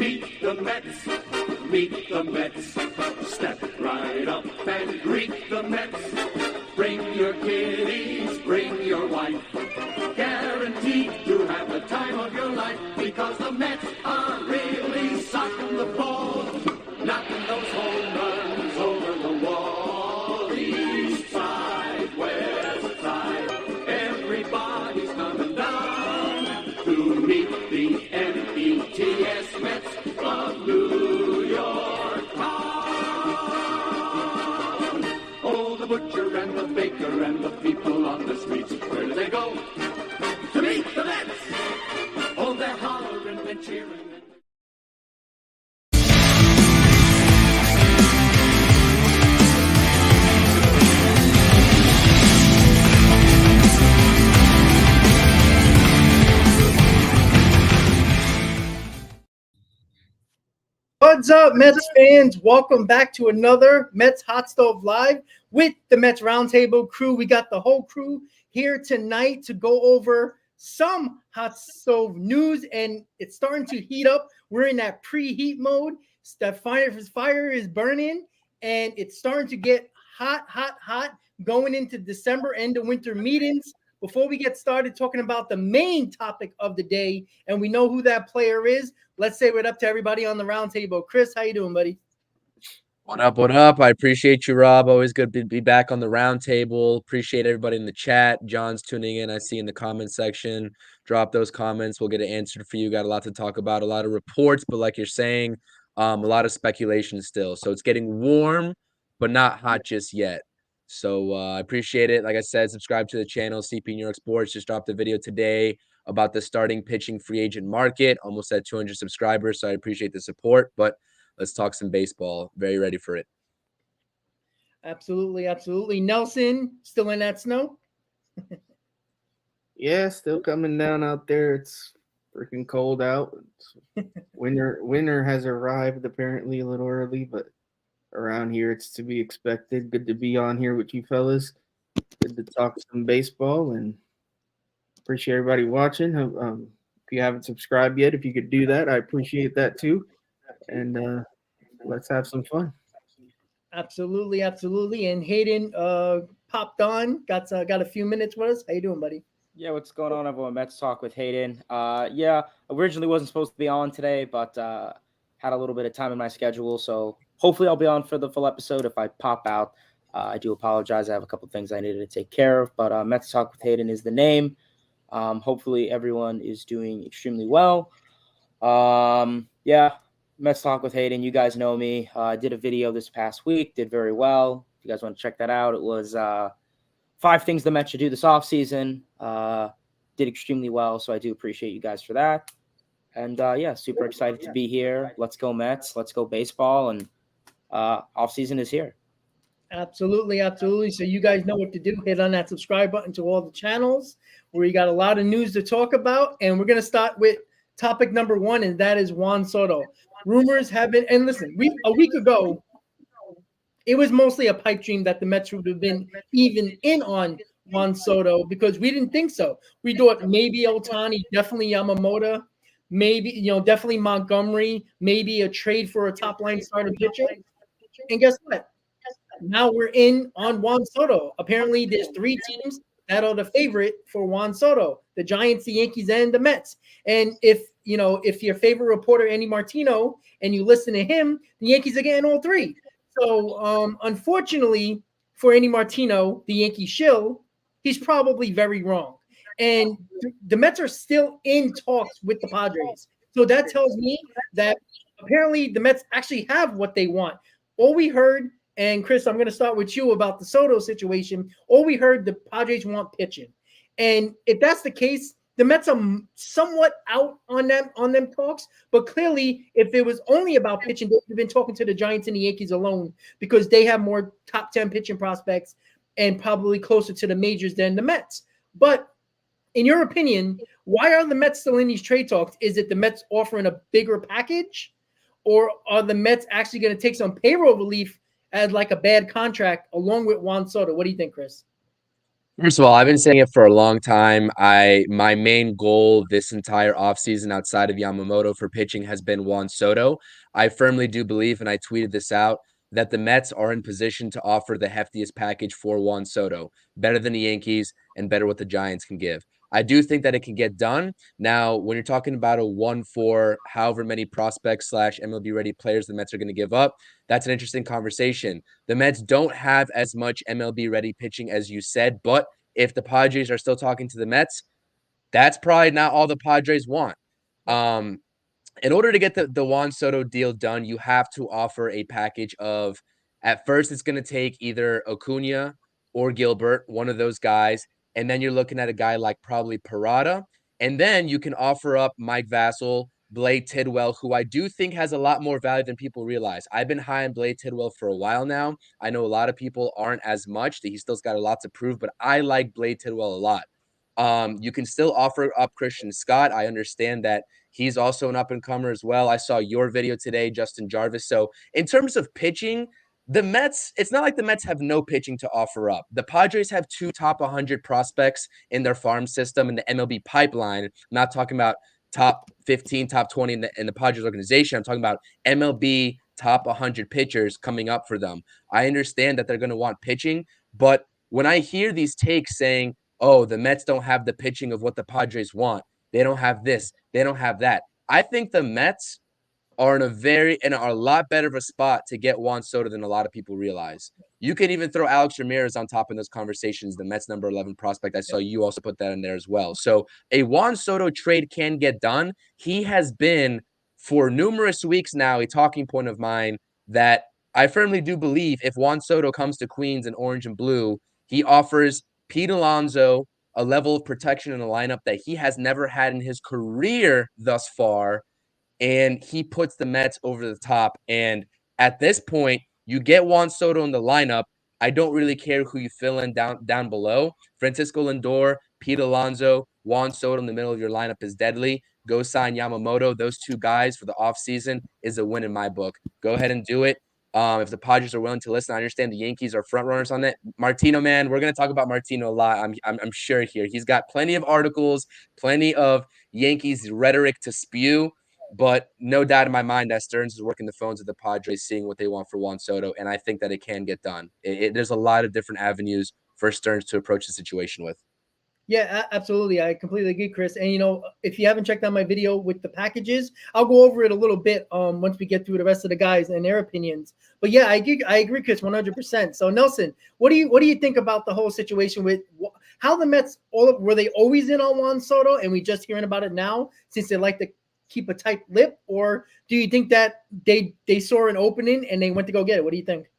Meet the Mets, meet the Mets. Step right up and greet the Mets. Bring your kiddies, bring your wife. Guaranteed to have the time of your life, because the Mets are really socking the ball, knocking those home runs over the wall. East side, west side, everybody's coming down to meet the METS Mets of New York town. Oh, the butcher and the baker and the people on the streets, where do they go? To meet the Mets! Oh, they're hollering and cheering. What's up, Mets fans? Welcome back to another Mets Hot Stove Live with the Mets Roundtable crew. We got the whole crew here tonight to go over some hot stove news, and it's starting to heat up. We're in that preheat mode. The fire is burning, and it's starting to get hot going into December end of winter meetings. Before we get started talking about the main topic of the day, and we know who that player is, let's say what up to everybody on the roundtable. Chris, how you doing, buddy? What up, what up? I appreciate you, Rob. Always good to be back on the roundtable. Appreciate everybody in the chat. John's tuning in, I see in the comment section. Drop those comments. We'll get it answered for you. Got a lot to talk about, a lot of reports, but like you're saying, a lot of speculation still. So it's getting warm, but not hot just yet. So I appreciate it. Like I said, subscribe to the channel. CP New York Sports just dropped a video today about the starting pitching free agent market. Almost at 200 subscribers, so I appreciate the support. But let's talk some baseball. Very ready for it. Absolutely. Nelson, still in that snow? Yeah, still coming down out there. It's freaking cold out. Winter has arrived apparently a little early, but around here it's to be expected. Good to be on here with you fellas. Good to talk some baseball, and appreciate everybody watching. If you haven't subscribed yet, if you could do that, I appreciate that too. And let's have some fun. Absolutely. And Hayden popped on, got a few minutes with us. How you doing, buddy? Yeah, what's going on, everyone? Mets Talk with Hayden. Originally wasn't supposed to be on today, but had a little bit of time in my schedule, so hopefully I'll be on for the full episode. If I pop out, I do apologize. I have a couple things I needed to take care of, but Mets Talk with Hayden is the name. Hopefully everyone is doing extremely well. Mets Talk with Hayden. You guys know me. I did a video this past week. Did very well. If you guys want to check that out, it was 5 things the Mets should do this offseason. Did extremely well, so I do appreciate you guys for that. And, super excited to be here. Let's go Mets. Let's go baseball. And offseason is here. Absolutely. So you guys know what to do. Hit on that subscribe button to all the channels where you got a lot of news to talk about. And we're going to start with topic number 1, and that is Juan Soto. Rumors have been, and listen, a week ago, it was mostly a pipe dream that the Mets would have been even in on Juan Soto, because we didn't think so. We thought maybe Ohtani, definitely Yamamoto, maybe, definitely Montgomery, maybe a trade for a top line starting pitcher. And guess what? Now we're in on Juan Soto. Apparently, there's 3 teams that are the favorite for Juan Soto: the Giants, the Yankees, and the Mets. And if your favorite reporter, Andy Martino, and you listen to him, the Yankees are getting all 3. So, unfortunately for Andy Martino, the Yankee shill, he's probably very wrong. And the Mets are still in talks with the Padres. So that tells me that apparently the Mets actually have what they want. All we heard, and Chris, I'm going to start with you about the Soto situation. All we heard, the Padres want pitching. And if that's the case, the Mets are somewhat out on them talks, but clearly, if it was only about pitching, they've been talking to the Giants and the Yankees alone, because they have more top 10 pitching prospects and probably closer to the majors than the Mets. But in your opinion, why are the Mets still in these trade talks? Is it the Mets offering a bigger package, or are the Mets actually going to take some payroll relief as like a bad contract along with Juan Soto? What do you think, Chris? First of all, I've been saying it for a long time. My main goal this entire offseason outside of Yamamoto for pitching has been Juan Soto. I firmly do believe, and I tweeted this out, that the Mets are in position to offer the heftiest package for Juan Soto, better than the Yankees and better what the Giants can give. I do think that it can get done. Now, when you're talking about a 1-4, however many prospects / MLB ready players the Mets are going to give up, that's an interesting conversation. The Mets don't have as much MLB ready pitching as you said, but if the Padres are still talking to the Mets, that's probably not all the Padres want. In order to get the Juan Soto deal done, you have to offer a package of, at first, it's going to take either Acuna or Gilbert, one of those guys. And then you're looking at a guy like probably Parada. And then you can offer up Mike Vassell, Blade Tidwell, who I do think has a lot more value than people realize. I've been high on Blade Tidwell for a while now. I know a lot of people aren't as much. He still's got a lot to prove, but I like Blade Tidwell a lot. You can still offer up Christian Scott. I understand that he's also an up-and-comer as well. I saw your video today, Justin Jarvis. So in terms of pitching, the Mets, it's not like the Mets have no pitching to offer up. The Padres have 2 top 100 prospects in their farm system in the MLB pipeline. I'm not talking about top 15, top 20 in the Padres organization. I'm talking about MLB top 100 pitchers coming up for them. I understand that they're going to want pitching, but when I hear these takes saying, oh, the Mets don't have the pitching of what the Padres want, they don't have this, they don't have that, I think the Mets are in a lot better of a spot to get Juan Soto than a lot of people realize. You can even throw Alex Ramirez on top of those conversations, the Mets number 11 prospect. I saw you also put that in there as well. So a Juan Soto trade can get done. He has been, for numerous weeks now, a talking point of mine that I firmly do believe if Juan Soto comes to Queens in orange and blue, he offers Pete Alonso a level of protection in the lineup that he has never had in his career thus far. And he puts the Mets over the top. And at this point, you get Juan Soto in the lineup. I don't really care who you fill in down below. Francisco Lindor, Pete Alonso, Juan Soto in the middle of your lineup is deadly. Go sign Yamamoto. Those 2 guys for the offseason is a win in my book. Go ahead and do it. If the Padres are willing to listen, I understand the Yankees are front runners on that. Martino, man, we're going to talk about Martino a lot. I'm sure here. He's got plenty of articles, plenty of Yankees rhetoric to spew. But no doubt in my mind that Stearns is working the phones with the Padres, seeing what they want for Juan Soto, and I think that it can get done. There's a lot of different avenues for Stearns to approach the situation with. Yeah, absolutely. I completely agree, Chris. And, if you haven't checked out my video with the packages, I'll go over it a little bit once we get through the rest of the guys and their opinions. But yeah, I agree, Chris, 100%. So Nelson, what do you think about the whole situation with how the Mets were they always in on Juan Soto and we just hearing about it now since they like to keep a tight lip, or do you think that they saw an opening and they went to go get it? What do you think?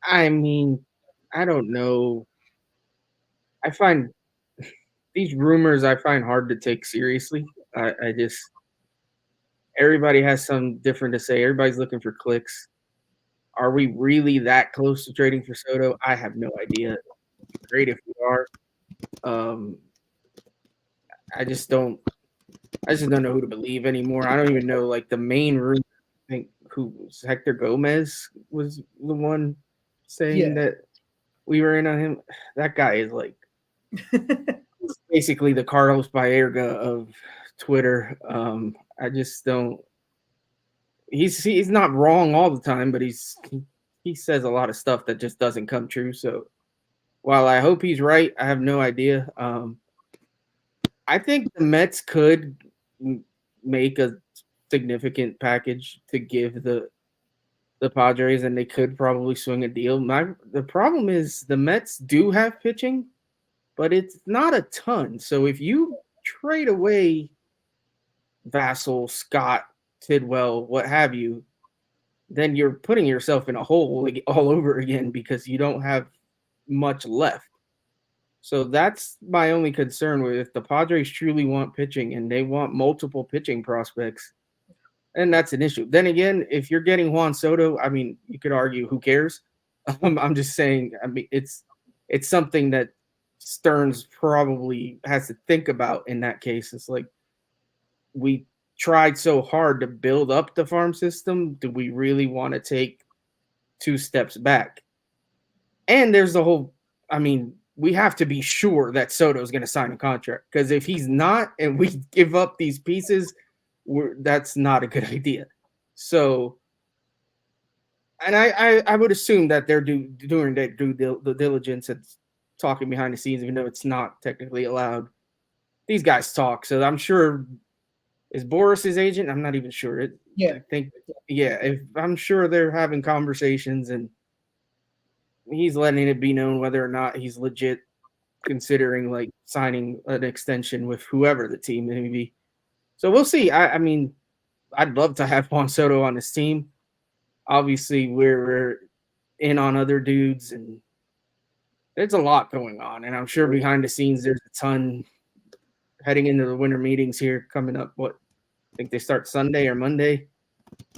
I mean, I don't know. I find these rumors hard to take seriously. I just, everybody has something different to say. Everybody's looking for clicks. Are we really that close to trading for Soto? I have no idea. Great if we are. I just don't know who to believe anymore. I don't even know, like, the main room. I think Hector Gomez was the one saying that we were in on him. That guy is like basically the Carlos Baerga of Twitter. I just don't. He's not wrong all the time, but he says a lot of stuff that just doesn't come true. So while I hope he's right, I have no idea. I think the Mets could make a significant package to give the Padres, and they could probably swing a deal. The problem is the Mets do have pitching, but it's not a ton. So if you trade away Vassell, Scott, Tidwell, what have you, then you're putting yourself in a hole all over again because you don't have much left. So that's my only concern with if the Padres truly want pitching and they want multiple pitching prospects, and that's an issue. Then again, if you're getting Juan Soto, I mean, you could argue who cares. I'm just saying, I mean, it's something that Stearns probably has to think about in that case. It's like, we tried so hard to build up the farm system. Do we really want to take 2 steps back? And there's the whole I mean, we have to be sure that Soto's going to sign a contract, because if he's not and we give up these pieces, that's not a good idea. So, and I would assume that they're doing their due diligence and talking behind the scenes, even though it's not technically allowed. These guys talk, so I'm sure. Is Boris his agent? I'm not even sure. Yeah. I think, yeah. I'm sure they're having conversations, and he's letting it be known whether or not he's legit considering like signing an extension with whoever the team may be. So we'll see. I mean, I'd love to have Juan Soto on this team. Obviously, we're in on other dudes, and there's a lot going on. And I'm sure behind the scenes, there's a ton heading into the winter meetings here coming up. I think they start Sunday or Monday.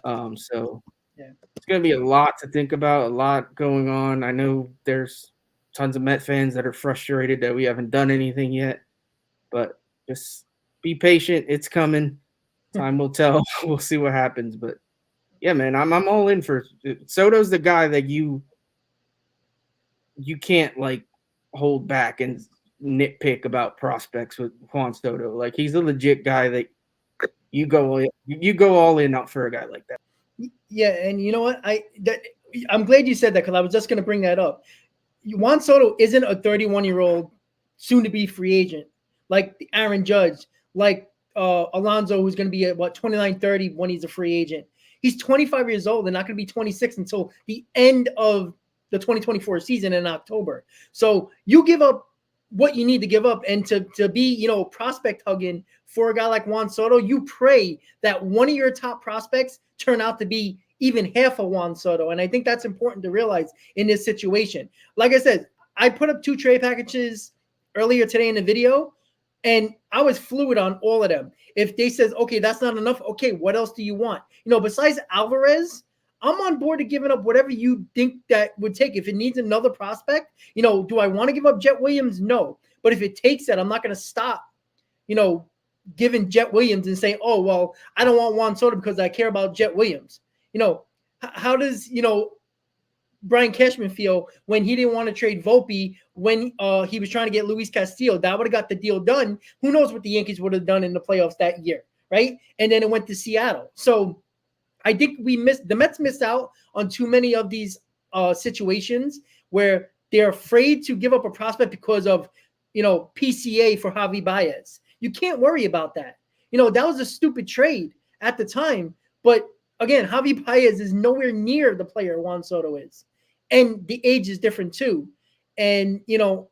So it's going to be a lot to think about, a lot going on. I know there's tons of Met fans that are frustrated that we haven't done anything yet, but just be patient. It's coming. Time will tell. We'll see what happens. But yeah, man, I'm all in for Soto's the guy that you can't like hold back and nitpick about prospects with Juan Soto. Like, he's a legit guy that you go all in out for a guy like that. Yeah, and you know what? I'm glad you said that, because I was just going to bring that up. Juan Soto isn't a 31-year-old soon-to-be free agent like Aaron Judge, like Alonso, who's going to be at 29, 30 when he's a free agent. He's 25 years old and not going to be 26 until the end of the 2024 season in October. So you give up what you need to give up, and to be, prospect hugging for a guy like Juan Soto, you pray that one of your top prospects turn out to be even half of Juan Soto. And I think that's important to realize in this situation. Like I said, I put up 2 trade packages earlier today in the video, and I was fluid on all of them. If they says, okay, that's not enough, okay, what else do you want? Besides Alvarez, I'm on board to giving up whatever you think that would take. If it needs another prospect, do I want to give up Jet Williams? No. But if it takes that, I'm not going to stop, giving Jet Williams and saying, oh, well, I don't want Juan Soto because I care about Jet Williams. How does, Brian Cashman feel when he didn't want to trade Volpe when he was trying to get Luis Castillo? That would have got the deal done. Who knows what the Yankees would have done in the playoffs that year, right? And then it went to Seattle. So I think the Mets missed out on too many of these situations where they're afraid to give up a prospect because of, PCA for Javi Baez. You can't worry about that. That was a stupid trade at the time. But again, Javi Baez is nowhere near the player Juan Soto is. And the age is different too. And,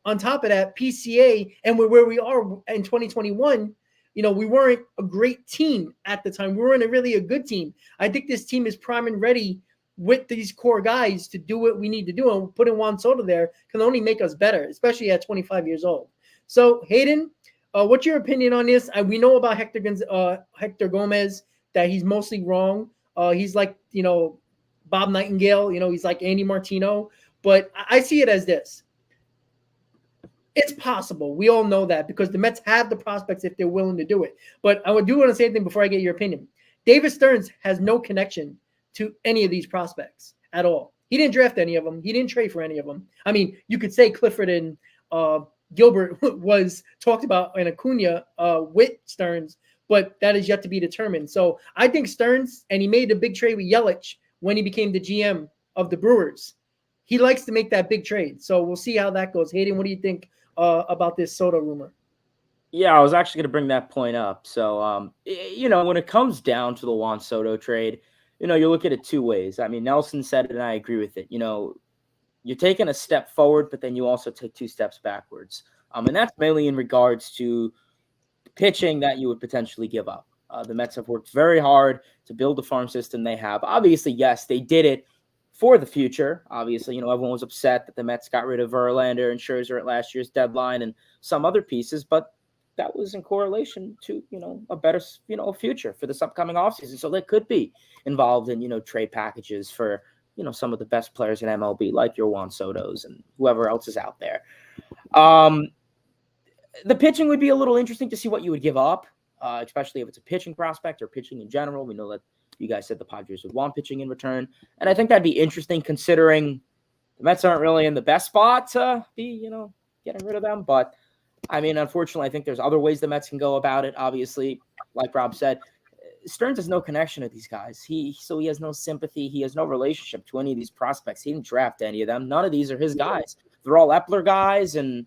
on top of that, PCA and where we are in 2021, we weren't a great team at the time. We weren't really a good team. I think this team is prime and ready with these core guys to do what we need to do. And putting Juan Soto there can only make us better, especially at 25 years old. So, Hayden, what's your opinion on this? We know about Hector Gomez, that he's mostly wrong. He's like, Bob Nightingale, he's like Andy Martino. But I see it as this. It's possible. We all know that because the Mets have the prospects if they're willing to do it. But I do want to say something before I get your opinion. David Stearns has no connection to any of these prospects at all. He didn't draft any of them. He didn't trade for any of them. I mean, you could say Clifford and Gilbert was talked about in Acuna with Stearns, but that is yet to be determined. So I think Stearns, and he made a big trade with Yelich when he became the GM of the Brewers. He likes to make that big trade. So we'll see how that goes. Hayden, what do you think about this Soto rumor? Yeah, I was actually going to bring that point up. So, when it comes down to the Juan Soto trade, you look at it 2 ways. I mean, Nelson said it, and I agree with it. You're taking a step forward, but then you also take 2 steps backwards. And that's mainly in regards to pitching that you would potentially give up. The Mets have worked very hard to build the farm system they have. Obviously, yes, they did it for the future. Obviously, everyone was upset that the Mets got rid of Verlander and Scherzer at last year's deadline and some other pieces, but that was in correlation to, a better, future for this upcoming offseason. So they could be involved in, trade packages for, some of the best players in MLB, like your Juan Sotos and whoever else is out there. The pitching would be a little interesting to see what you would give up, especially if it's a pitching prospect or pitching in general. We know that you guys said the Padres would want pitching in return. And I think that'd be interesting considering the Mets aren't really in the best spot to be, getting rid of them. But I mean, unfortunately, I think there's other ways the Mets can go about it. Obviously, like Rob said, Stearns has no connection to these guys. So he has no sympathy. He has no relationship to any of these prospects. He didn't draft any of them. None of these are his guys. They're all Epler guys. And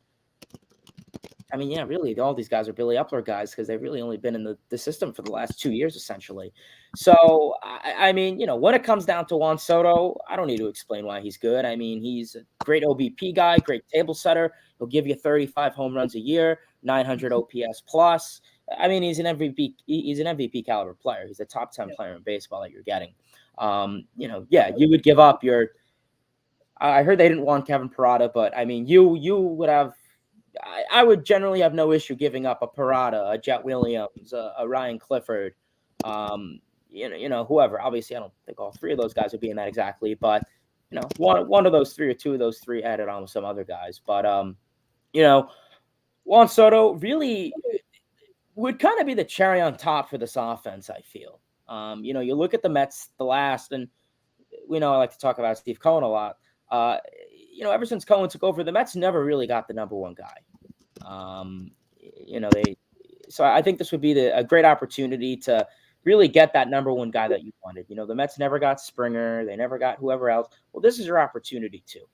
I mean, yeah, really, all these guys are Billy Epler guys because they've really only been in the system for the last 2 years, essentially. So, I mean, when it comes down to Juan Soto, I don't need to explain why he's good. I mean, he's a great OBP guy, great table setter. He'll give you 35 home runs a year, 900 OPS plus. I mean, he's an MVP. He's an MVP caliber player. He's a top 10 player in baseball that you're getting. You would give up your. I heard they didn't want Kevin Parada, but I mean, you would have. I would generally have no issue giving up a Parada, a Jet Williams, a Ryan Clifford, whoever. Obviously, I don't think all three of those guys would be in that exactly, but one of those three or two of those three added on with some other guys. But Juan Soto really would kind of be the cherry on top for this offense, I feel. You look at the Mets, the last, and I like to talk about Steve Cohen a lot. Ever since Cohen took over, the Mets never really got the number one guy. So I think this would be a great opportunity to really get that number one guy that you wanted. The Mets never got Springer. They never got whoever else. Well, this is your opportunity too.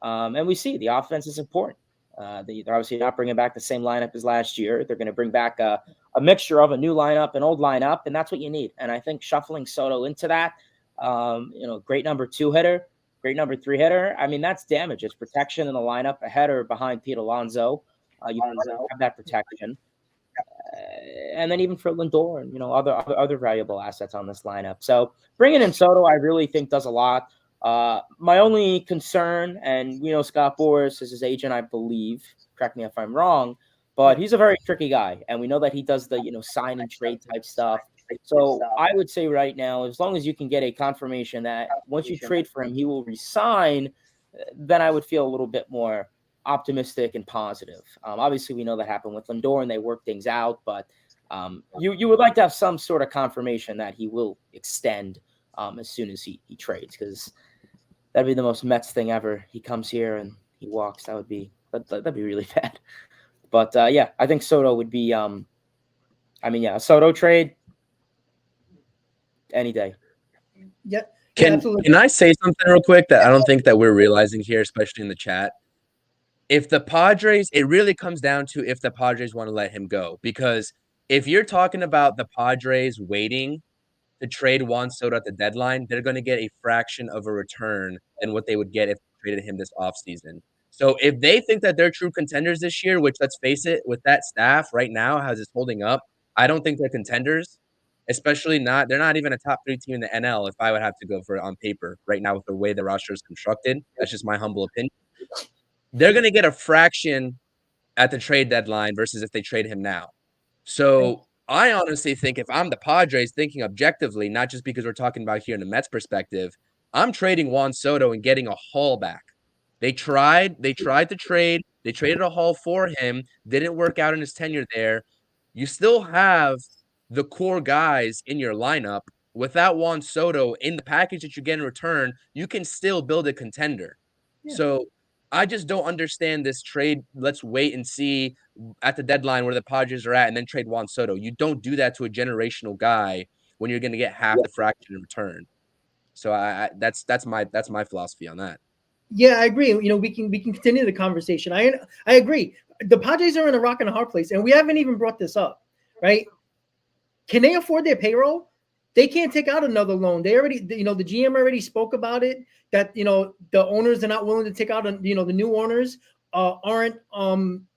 And we see the offense is important. They're obviously not bringing back the same lineup as last year. They're going to bring back a mixture of a new lineup, an old lineup, and that's what you need. And I think shuffling Soto into that, great number 2 hitter, great number 3 hitter. I mean, that's damage. It's protection in the lineup, a header behind Pete Alonso. You have that protection. And then even for Lindor and, other valuable assets on this lineup. So bringing in Soto, I really think does a lot. My only concern, and Scott Boras is his agent, I believe, correct me if I'm wrong, but he's a very tricky guy. And we know that he does the, sign and trade type stuff. So I would say right now, as long as you can get a confirmation that once you trade for him, he will resign, then I would feel a little bit more optimistic and positive. Obviously, we know that happened with Lindor and they worked things out, but you would like to have some sort of confirmation that he will extend as soon as he trades, because that'd be the most Mets thing ever. He comes here and he walks. That'd be really bad. But I think Soto would be. A Soto trade any day. Yeah. Can I say something real quick that I don't think that we're realizing here, especially in the chat? If the Padres, it really comes down to if the Padres want to let him go. Because if you're talking about the Padres waiting to trade Juan Soto at the deadline, they're going to get a fraction of a return than what they would get if they traded him this offseason. So if they think that they're true contenders this year, which, let's face it, with that staff right now, how's it's holding up, I don't think they're contenders. Especially they're not even a top 3 team in the NL if I would have to go for it on paper right now with the way the roster is constructed. That's just my humble opinion. They're going to get a fraction at the trade deadline versus if they trade him now. So I honestly think if I'm the Padres, thinking objectively, not just because we're talking about here in the Mets perspective, I'm trading Juan Soto and getting a haul back. They tried to trade. They traded a haul for him. Didn't work out in his tenure there. You still have the core guys in your lineup. Without Juan Soto in the package that you get in return, you can still build a contender. Yeah. So I just don't understand this trade. Let's wait and see at the deadline where the Padres are at and then trade Juan Soto. You don't do that to a generational guy when you're going to get half the fraction in return. So that's my philosophy on that. Yeah, I agree. We can continue the conversation. I agree. The Padres are in a rock and a hard place, and we haven't even brought this up, right? Can they afford their payroll? They can't take out another loan. They already, the GM already spoke about it, that, the owners are not willing to take out, the new owners aren't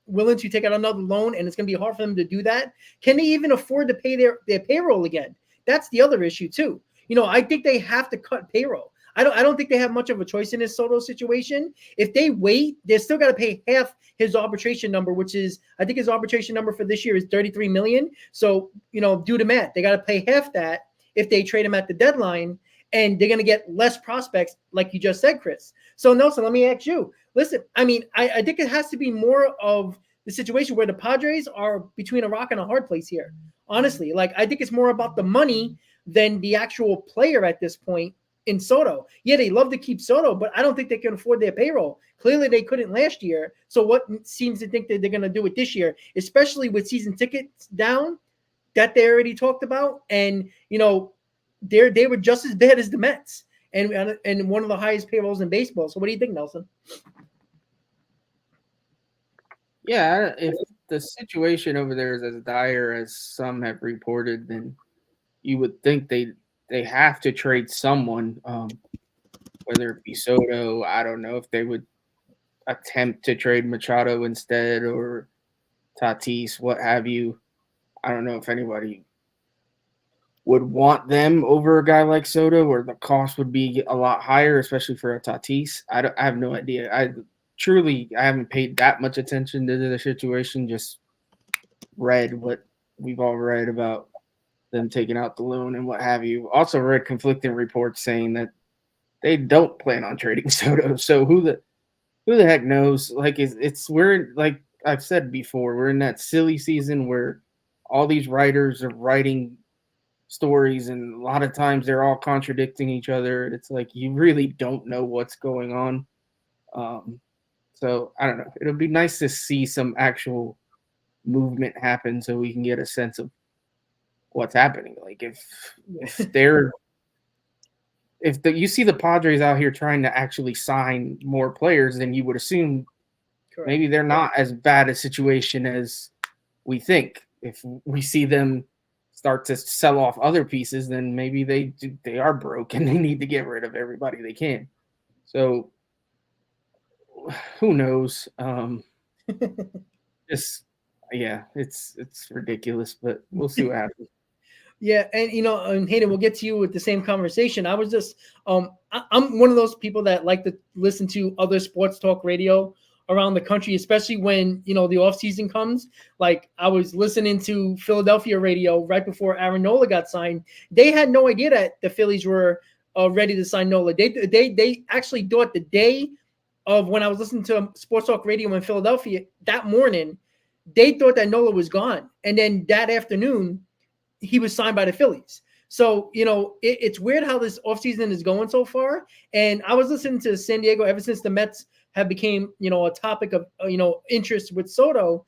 willing to take out another loan, and it's going to be hard for them to do that. Can they even afford to pay their payroll again? That's the other issue too. I think they have to cut payroll. I don't think they have much of a choice in this Soto situation. If they wait, they're still got to pay half his arbitration number, which is, I think his arbitration number for this year is $33 million. So, do the math. They got to pay half that if they trade him at the deadline, and they're going to get less prospects, like you just said, Chris. So, Nelson, let me ask you. Listen, I think it has to be more of the situation where the Padres are between a rock and a hard place here. Honestly, I think it's more about the money than the actual player at this point. in Soto. Yeah, they love to keep Soto, but I don't think they can afford their payroll. Clearly, they couldn't last year. So what seems to think that they're going to do it this year, especially with season tickets down that they already talked about, and they were just as bad as the Mets and one of the highest payrolls in baseball. So what do you think, Nelson? Yeah, if the situation over there is as dire as some have reported, then you would think they have to trade someone, whether it be Soto. I don't know if they would attempt to trade Machado instead or Tatis, what have you. I don't know if anybody would want them over a guy like Soto, or the cost would be a lot higher, especially for a Tatis. I have no idea. I haven't paid that much attention to the situation. Just read what we've all read about them taking out the loan and what have you. Also read conflicting reports saying that they don't plan on trading Soto. So who the heck knows? Like we're like I've said before, we're in that silly season where all these writers are writing stories, and a lot of times they're all contradicting each other. It's like you really don't know what's going on. So I don't know. It'll be nice to see some actual movement happen so we can get a sense of what's happening. Like if you see the Padres out here trying to actually sign more players, then you would assume Correct. Maybe they're not as bad a situation as we think. If we see them start to sell off other pieces, then maybe they are broke and they need to get rid of everybody they can. So who knows? It's ridiculous, but we'll see what happens. Yeah, and Hayden, we'll get to you with the same conversation. I was just, I'm one of those people that like to listen to other sports talk radio around the country, especially when the off season comes. Like I was listening to Philadelphia radio right before Aaron Nola got signed. They had no idea that the Phillies were ready to sign Nola. They actually thought the day of when I was listening to sports talk radio in Philadelphia that morning, they thought that Nola was gone, and then that afternoon he was signed by the Phillies. So, it's weird how this offseason is going so far. And I was listening to San Diego ever since the Mets have became, a topic of, interest with Soto.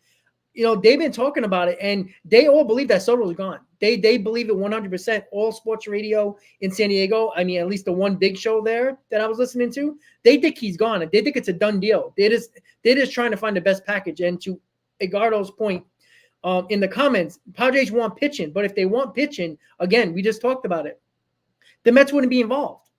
They've been talking about it, and they all believe that Soto is gone. They believe it 100%. All sports radio in San Diego, I mean, at least the one big show there that I was listening to, they think he's gone. They think it's a done deal. They're just trying to find the best package. And to Edgardo's point, in the comments, Padres want pitching, but if they want pitching, again, we just talked about it, the Mets wouldn't be involved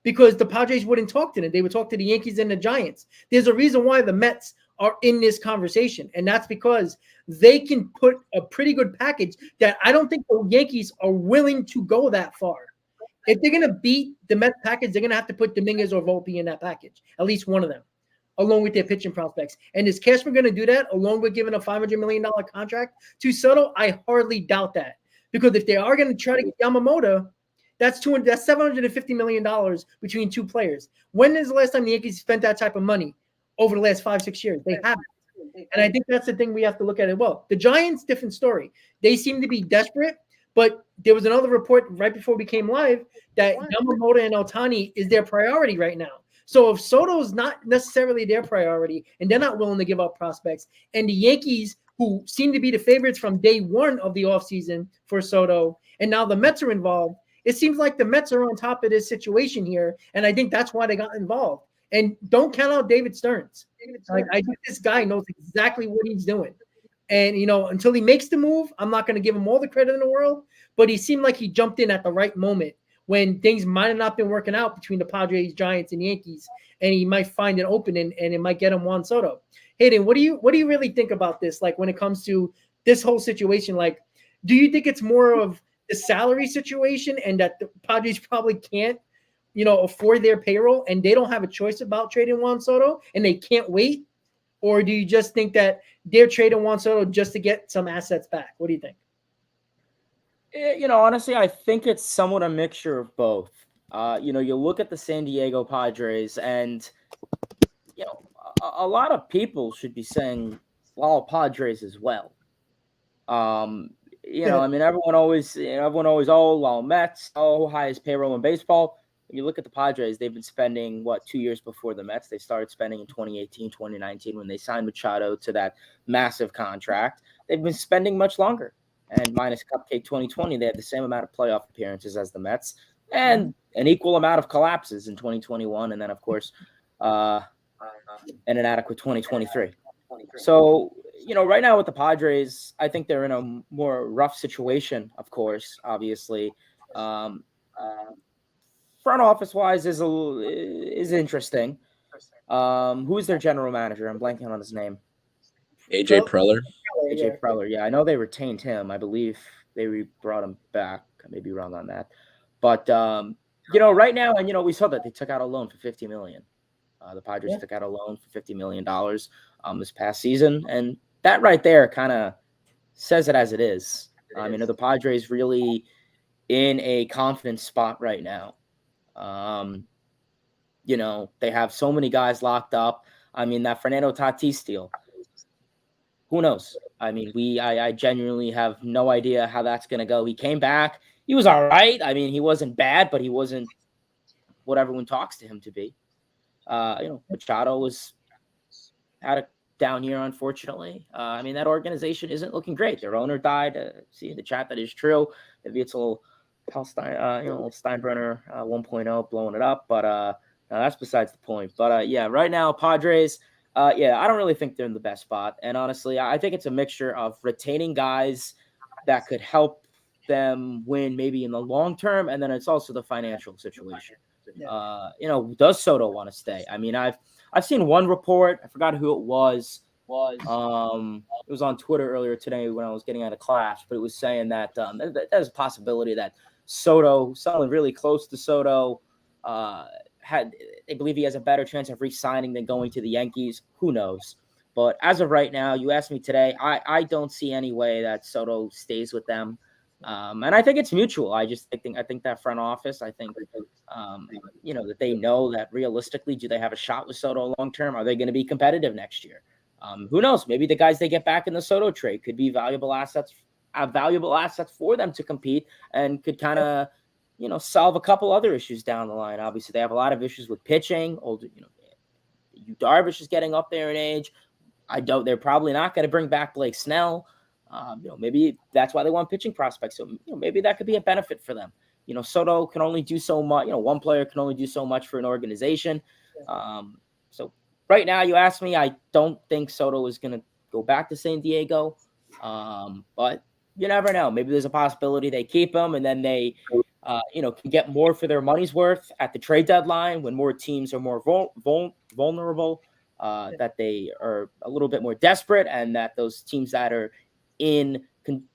because the Padres wouldn't talk to them. They would talk to the Yankees and the Giants. There's a reason why the Mets are in this conversation, and that's because they can put a pretty good package that I don't think the Yankees are willing to go that far. If they're going to beat the Mets package, they're going to have to put Dominguez or Volpe in that package, at least one of them, along with their pitching prospects. And is Cashman going to do that along with giving a $500 million contract to Soto? I hardly doubt that, because if they are going to try to get Yamamoto, that's $750 million between two players. When is the last time the Yankees spent that type of money over the last 5-6 years? They haven't. And I think that's the thing we have to look at as well. The Giants, different story. They seem to be desperate, but there was another report right before we came live that Yamamoto and Ohtani is their priority right now. So if Soto is not necessarily their priority and they're not willing to give up prospects, and the Yankees, who seem to be the favorites from day one of the offseason for Soto, and now the Mets are involved, it seems like the Mets are on top of this situation here, and I think that's why they got involved. And don't count out David Stearns. Like, I think this guy knows exactly what he's doing. And, until he makes the move, I'm not going to give him all the credit in the world, but he seemed like he jumped in at the right moment when things might have not been working out between the Padres, Giants, and Yankees, and he might find an opening and it might get him Juan Soto. Hayden, what do you really think about this? Like when it comes to this whole situation, like, do you think it's more of the salary situation and that the Padres probably can't, afford their payroll and they don't have a choice about trading Juan Soto and they can't wait? Or do you just think that they're trading Juan Soto just to get some assets back? What do you think? Honestly, I think it's somewhat a mixture of both. You look at the San Diego Padres, and a lot of people should be saying, "Well, Padres as well." I mean, everyone always, Mets, highest payroll in baseball. When you look at the Padres, they've been spending 2 years before the Mets. They started spending in 2018, 2019 when they signed Machado to that massive contract. They've been spending much longer. And minus Cupcake 2020, they had the same amount of playoff appearances as the Mets and an equal amount of collapses in 2021. And then, of course, an inadequate 2023. So, right now with the Padres, I think they're in a more rough situation, of course, obviously. Front office wise is interesting. Who is their general manager? I'm blanking on his name. AJ Preller. AJ Preller. Yeah, I know they retained him. I believe they brought him back. I may be wrong on that. But right now, and we saw that they took out a loan for $50 million. The Padres took out a loan for $50 million this past season, and that right there kind of says it as it is. The Padres really in a confidence spot right now. They have so many guys locked up. That Fernando Tatis deal, who knows? I genuinely have no idea how that's going to go. He came back. He was all right. He wasn't bad, but he wasn't what everyone talks to him to be. Machado had a down year, unfortunately. That organization isn't looking great. Their owner died. See in the chat that is true. Maybe it's a little Steinbrenner 1.0 blowing it up, but that's besides the point. But right now, Padres, I don't really think they're in the best spot. And honestly, I think it's a mixture of retaining guys that could help them win maybe in the long term, and then it's also the financial situation. Does Soto want to stay? I've seen one report. I forgot who it was. It was on Twitter earlier today when I was getting out of class, but it was saying that there's a possibility that Soto, someone really close to Soto, they believe he has a better chance of re-signing than going to the Yankees. Who knows? But as of right now, you asked me today, I don't see any way that Soto stays with them. And I think it's mutual. I think that front office, that they know that realistically, do they have a shot with Soto long term? Are they going to be competitive next year? Who knows? Maybe the guys they get back in the Soto trade could be valuable assets for them to compete and could kind of, solve a couple other issues down the line. Obviously, they have a lot of issues with pitching. Yu Darvish is getting up there in age. They're probably not going to bring back Blake Snell. Maybe that's why they want pitching prospects. So, maybe that could be a benefit for them. Soto can only do so much. One player can only do so much for an organization. So right now, you ask me, I don't think Soto is going to go back to San Diego. But you never know. Maybe there's a possibility they keep him and then they, can get more for their money's worth at the trade deadline when more teams are more vulnerable, that they are a little bit more desperate, and that those teams that are in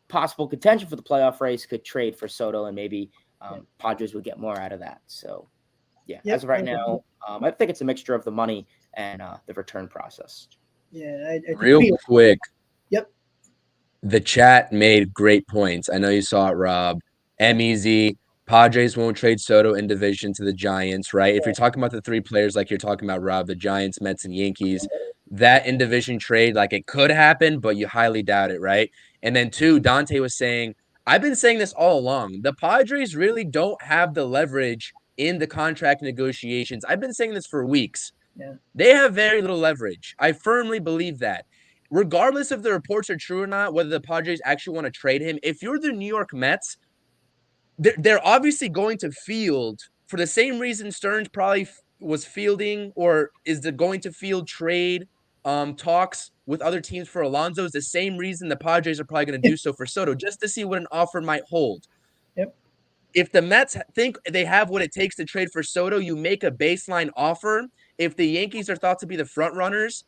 possible contention for the playoff race could trade for Soto, and maybe Padres would get more out of that. So, as of right now, I think it's a mixture of the money and the return process. Yeah, real quick. Yep. The chat made great points. I know you saw it, Rob. MEZ, Padres won't trade Soto in division to the Giants, right? If you're talking about the three players like you're talking about, Rob, the Giants, Mets, and Yankees, that in division trade, like it could happen, but you highly doubt it, right? And then two, Dante was saying, I've been saying this all along. The Padres really don't have the leverage in the contract negotiations. I've been saying this for weeks. Yeah. They have very little leverage. I firmly believe that. Regardless if the reports are true or not, whether the Padres actually want to trade him, if you're the New York Mets, they're obviously going to field for the same reason Stearns probably was fielding or is going to field trade talks with other teams for Alonso is the same reason the Padres are probably going to do so for Soto, just to see what an offer might hold. Yep. If the Mets think they have what it takes to trade for Soto, you make a baseline offer. If the Yankees are thought to be the front runners,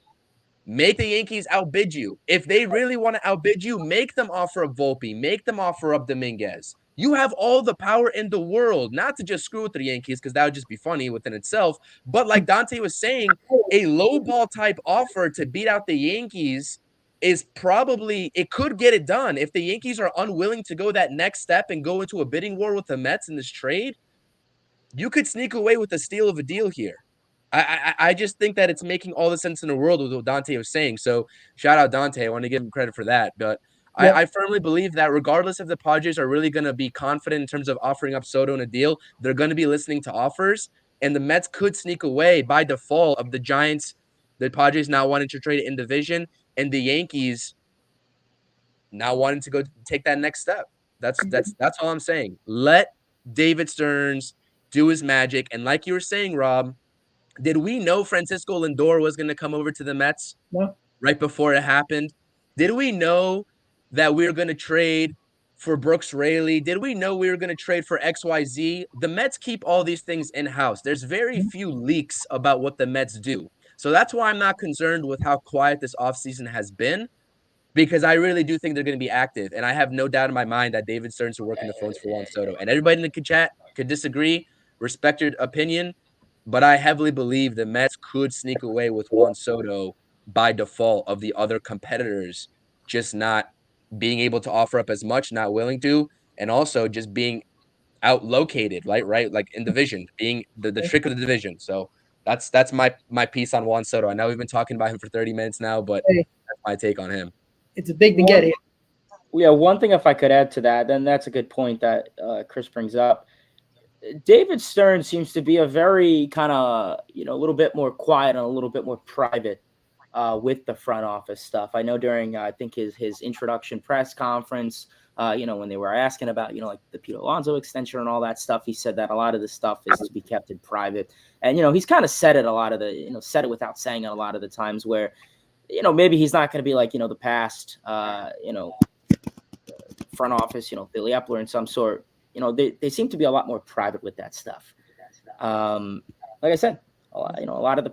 make the Yankees outbid you. If they really want to outbid you, make them offer up Volpe, make them offer up Dominguez. You have all the power in the world, not to just screw with the Yankees, because that would just be funny within itself. But like Dante was saying, a low ball type offer to beat out the Yankees is probably, it could get it done. If the Yankees are unwilling to go that next step and go into a bidding war with the Mets in this trade, you could sneak away with a steal of a deal here. I just think that it's making all the sense in the world with what Dante was saying. So shout out Dante. I want to give him credit for that. But Yeah. I firmly believe that regardless if the Padres are really going to be confident in terms of offering up Soto in a deal, they're going to be listening to offers, and the Mets could sneak away by default of the Giants, the Padres now wanting to trade in division, and the Yankees now wanting to go take that next step. That's all I'm saying. Let David Stearns do his magic. And like you were saying, Rob, did we know Francisco Lindor was going to come over to the Mets No. right before it happened? Did we know that we were going to trade for Brooks Raley? Did we know we were going to trade for XYZ? The Mets keep all these things in-house. There's very few leaks about what the Mets do. So that's why I'm not concerned with how quiet this offseason has been, because I really do think they're going to be active. And I have no doubt in my mind that David Stearns will work in the phones for Juan Soto. And everybody in the chat could disagree, respect your opinion, but I heavily believe the Mets could sneak away with Juan Soto by default of the other competitors just not being able to offer up as much, not willing to, and also just being out located, right? Like in division, being the trick of the division. So that's my piece on Juan Soto. I know we've been talking about him for 30 minutes now, but Hey. that's my take on him. It's a big to get here. Yeah, one thing if I could add to that, then that's a good point that Chris brings up. David Stern seems to be a very kind of, a little bit more quiet and a little bit more private with the front office stuff. I know during, I think his introduction press conference, when they were asking about, like the Pete Alonso extension and all that stuff, he said that a lot of this stuff is to be kept in private. And, he's kind of said it a lot of the, said it without saying it a lot of the times where, maybe he's not going to be like, the past, front office, Billy Epler in some sort. They seem to be a lot more private with that stuff. Like I said, a lot of the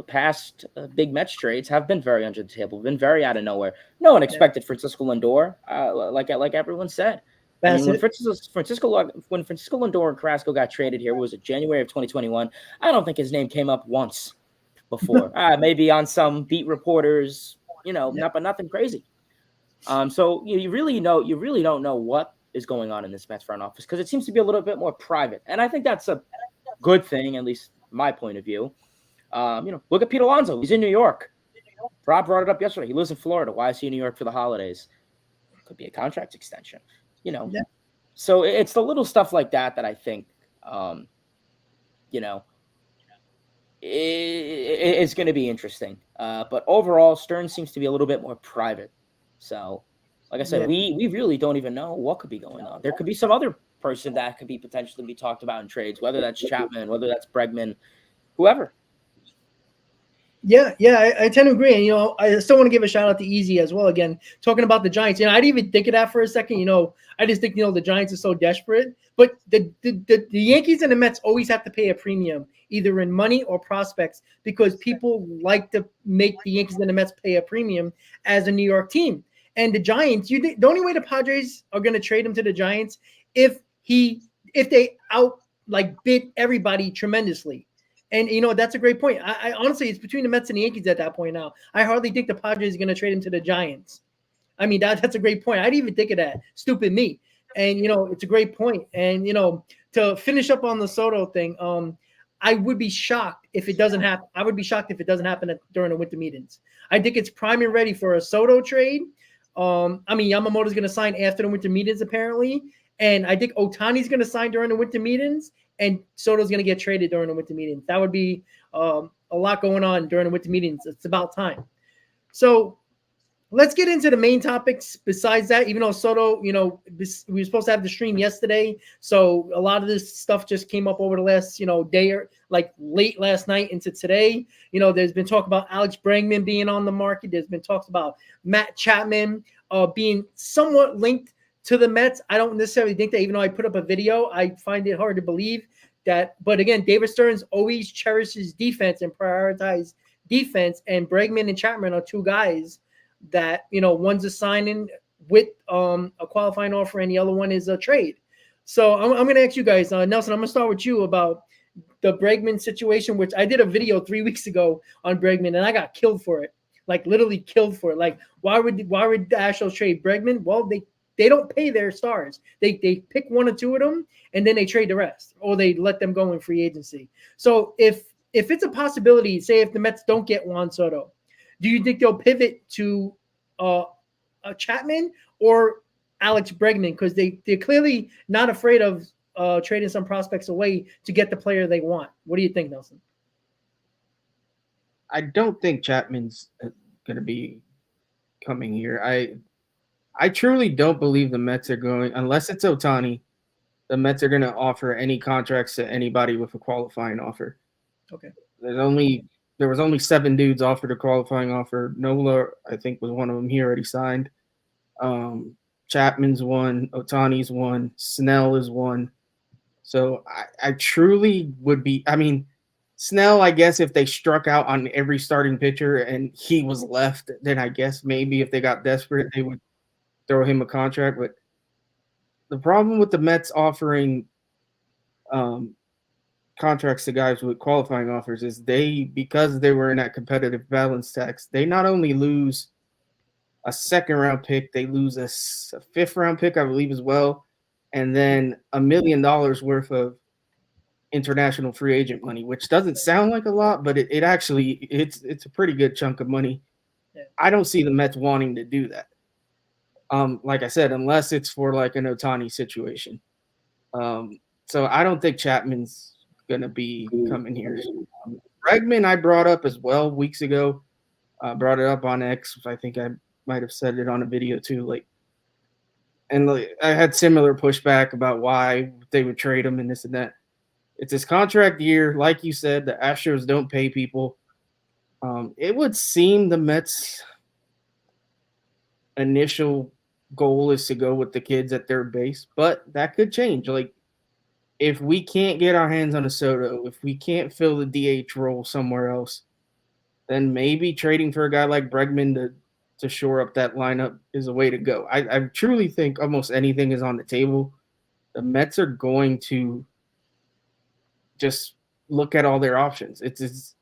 past big Mets trades have been very under the table, been very out of nowhere. No one expected Francisco Lindor, like everyone said. When Francisco Lindor and Carrasco got traded here, was it January of 2021? I don't think his name came up once before. Maybe on some beat reporters, but nothing crazy. So you really don't know what is going on in this Mets front office because it seems to be a little bit more private, and I think that's a good thing, at least my point of view. Look at Pete Alonso; he's in New York. Rob brought it up yesterday. He lives in Florida. Why is he in New York for the holidays? Could be a contract extension. Yeah. So it's the little stuff like that that I think, it's going to be interesting. But overall, Stern seems to be a little bit more private. So, like I said, we really don't even know what could be going on. There could be some other person that could be potentially be talked about in trades, whether that's Chapman, whether that's Bregman, whoever. Yeah, I tend to agree. And, I still want to give a shout out to Easy as well. Again, talking about the Giants. I didn't even think of that for a second. I just think, the Giants are so desperate. But the Yankees and the Mets always have to pay a premium, either in money or prospects, because people like to make the Yankees and the Mets pay a premium as a New York team. And the Giants, the only way the Padres are going to trade him to the Giants if they bid everybody tremendously. And, that's a great point. I honestly, it's between the Mets and the Yankees at that point now. I hardly think the Padres are going to trade him to the Giants. I mean, that's a great point. I didn't even think of that. Stupid me. And, it's a great point. And, to finish up on the Soto thing, I would be shocked if it doesn't happen. I would be shocked if it doesn't happen during the winter meetings. I think it's prime and ready for a Soto trade. Yamamoto's going to sign after the winter meetings, apparently. And I think Ohtani's going to sign during the winter meetings. And Soto's going to get traded during the winter meetings. That would be a lot going on during the winter meetings. It's about time. So let's get into the main topics. Besides that, even though Soto, we were supposed to have the stream yesterday. So a lot of this stuff just came up over the last, day or late last night into today. There's been talk about Alex Bregman being on the market. There's been talks about Matt Chapman being somewhat linked to the Mets. I don't necessarily think that, even though I put up a video, I find it hard to believe that. But again, David Stearns always cherishes defense and prioritizes defense. And Bregman and Chapman are two guys that, one's a signing with a qualifying offer and the other one is a trade. So I'm going to ask you guys, Nelson, I'm going to start with you about the Bregman situation, which I did a video 3 weeks ago on Bregman and I got killed for it. Literally killed for it. Why would the Astros trade Bregman? Well, they don't pay their stars. They pick one or two of them and then they trade the rest, or they let them go in free agency. So if it's a possibility, say if the Mets don't get Juan Soto, do you think they'll pivot to Chapman or Alex Bregman, because they're clearly not afraid of trading some prospects away to get the player they want. What do you think, Nelson? I don't think Chapman's going to be coming here. I truly don't believe the Mets are going, unless it's Ohtani, the Mets are going to offer any contracts to anybody with a qualifying offer. Okay. There was only 7 dudes offered a qualifying offer. Nola, I think, was one of them. He already signed. Chapman's one. Ohtani's one. Snell is one. So I truly would be – I mean, Snell, I guess if they struck out on every starting pitcher and he was left, then I guess maybe if they got desperate, they would throw him a contract. But the problem with the Mets offering contracts to guys with qualifying offers is because they were in that competitive balance tax, they not only lose a 2nd-round pick, they lose a 5th-round pick, I believe, as well, and then $1 million worth of international free agent money, which doesn't sound like a lot, but it actually it's a pretty good chunk of money. Yeah. I don't see the Mets wanting to do that. Like I said, unless it's for like an Ohtani situation. So I don't think Chapman's gonna be coming here. Bregman I brought up as well weeks ago. Brought it up on X. I think I might have said it on a video too. I had similar pushback about why they would trade him and this and that. It's his contract year. Like you said, the Astros don't pay people. It would seem the Mets' initial goal is to go with the kids at their base, but that could change. Like, if we can't get our hands on a Soto, if we can't fill the DH role somewhere else, then maybe trading for a guy like Bregman to shore up that lineup is a way to go. I truly think almost anything is on the table. The Mets are going to just look at all their options. It's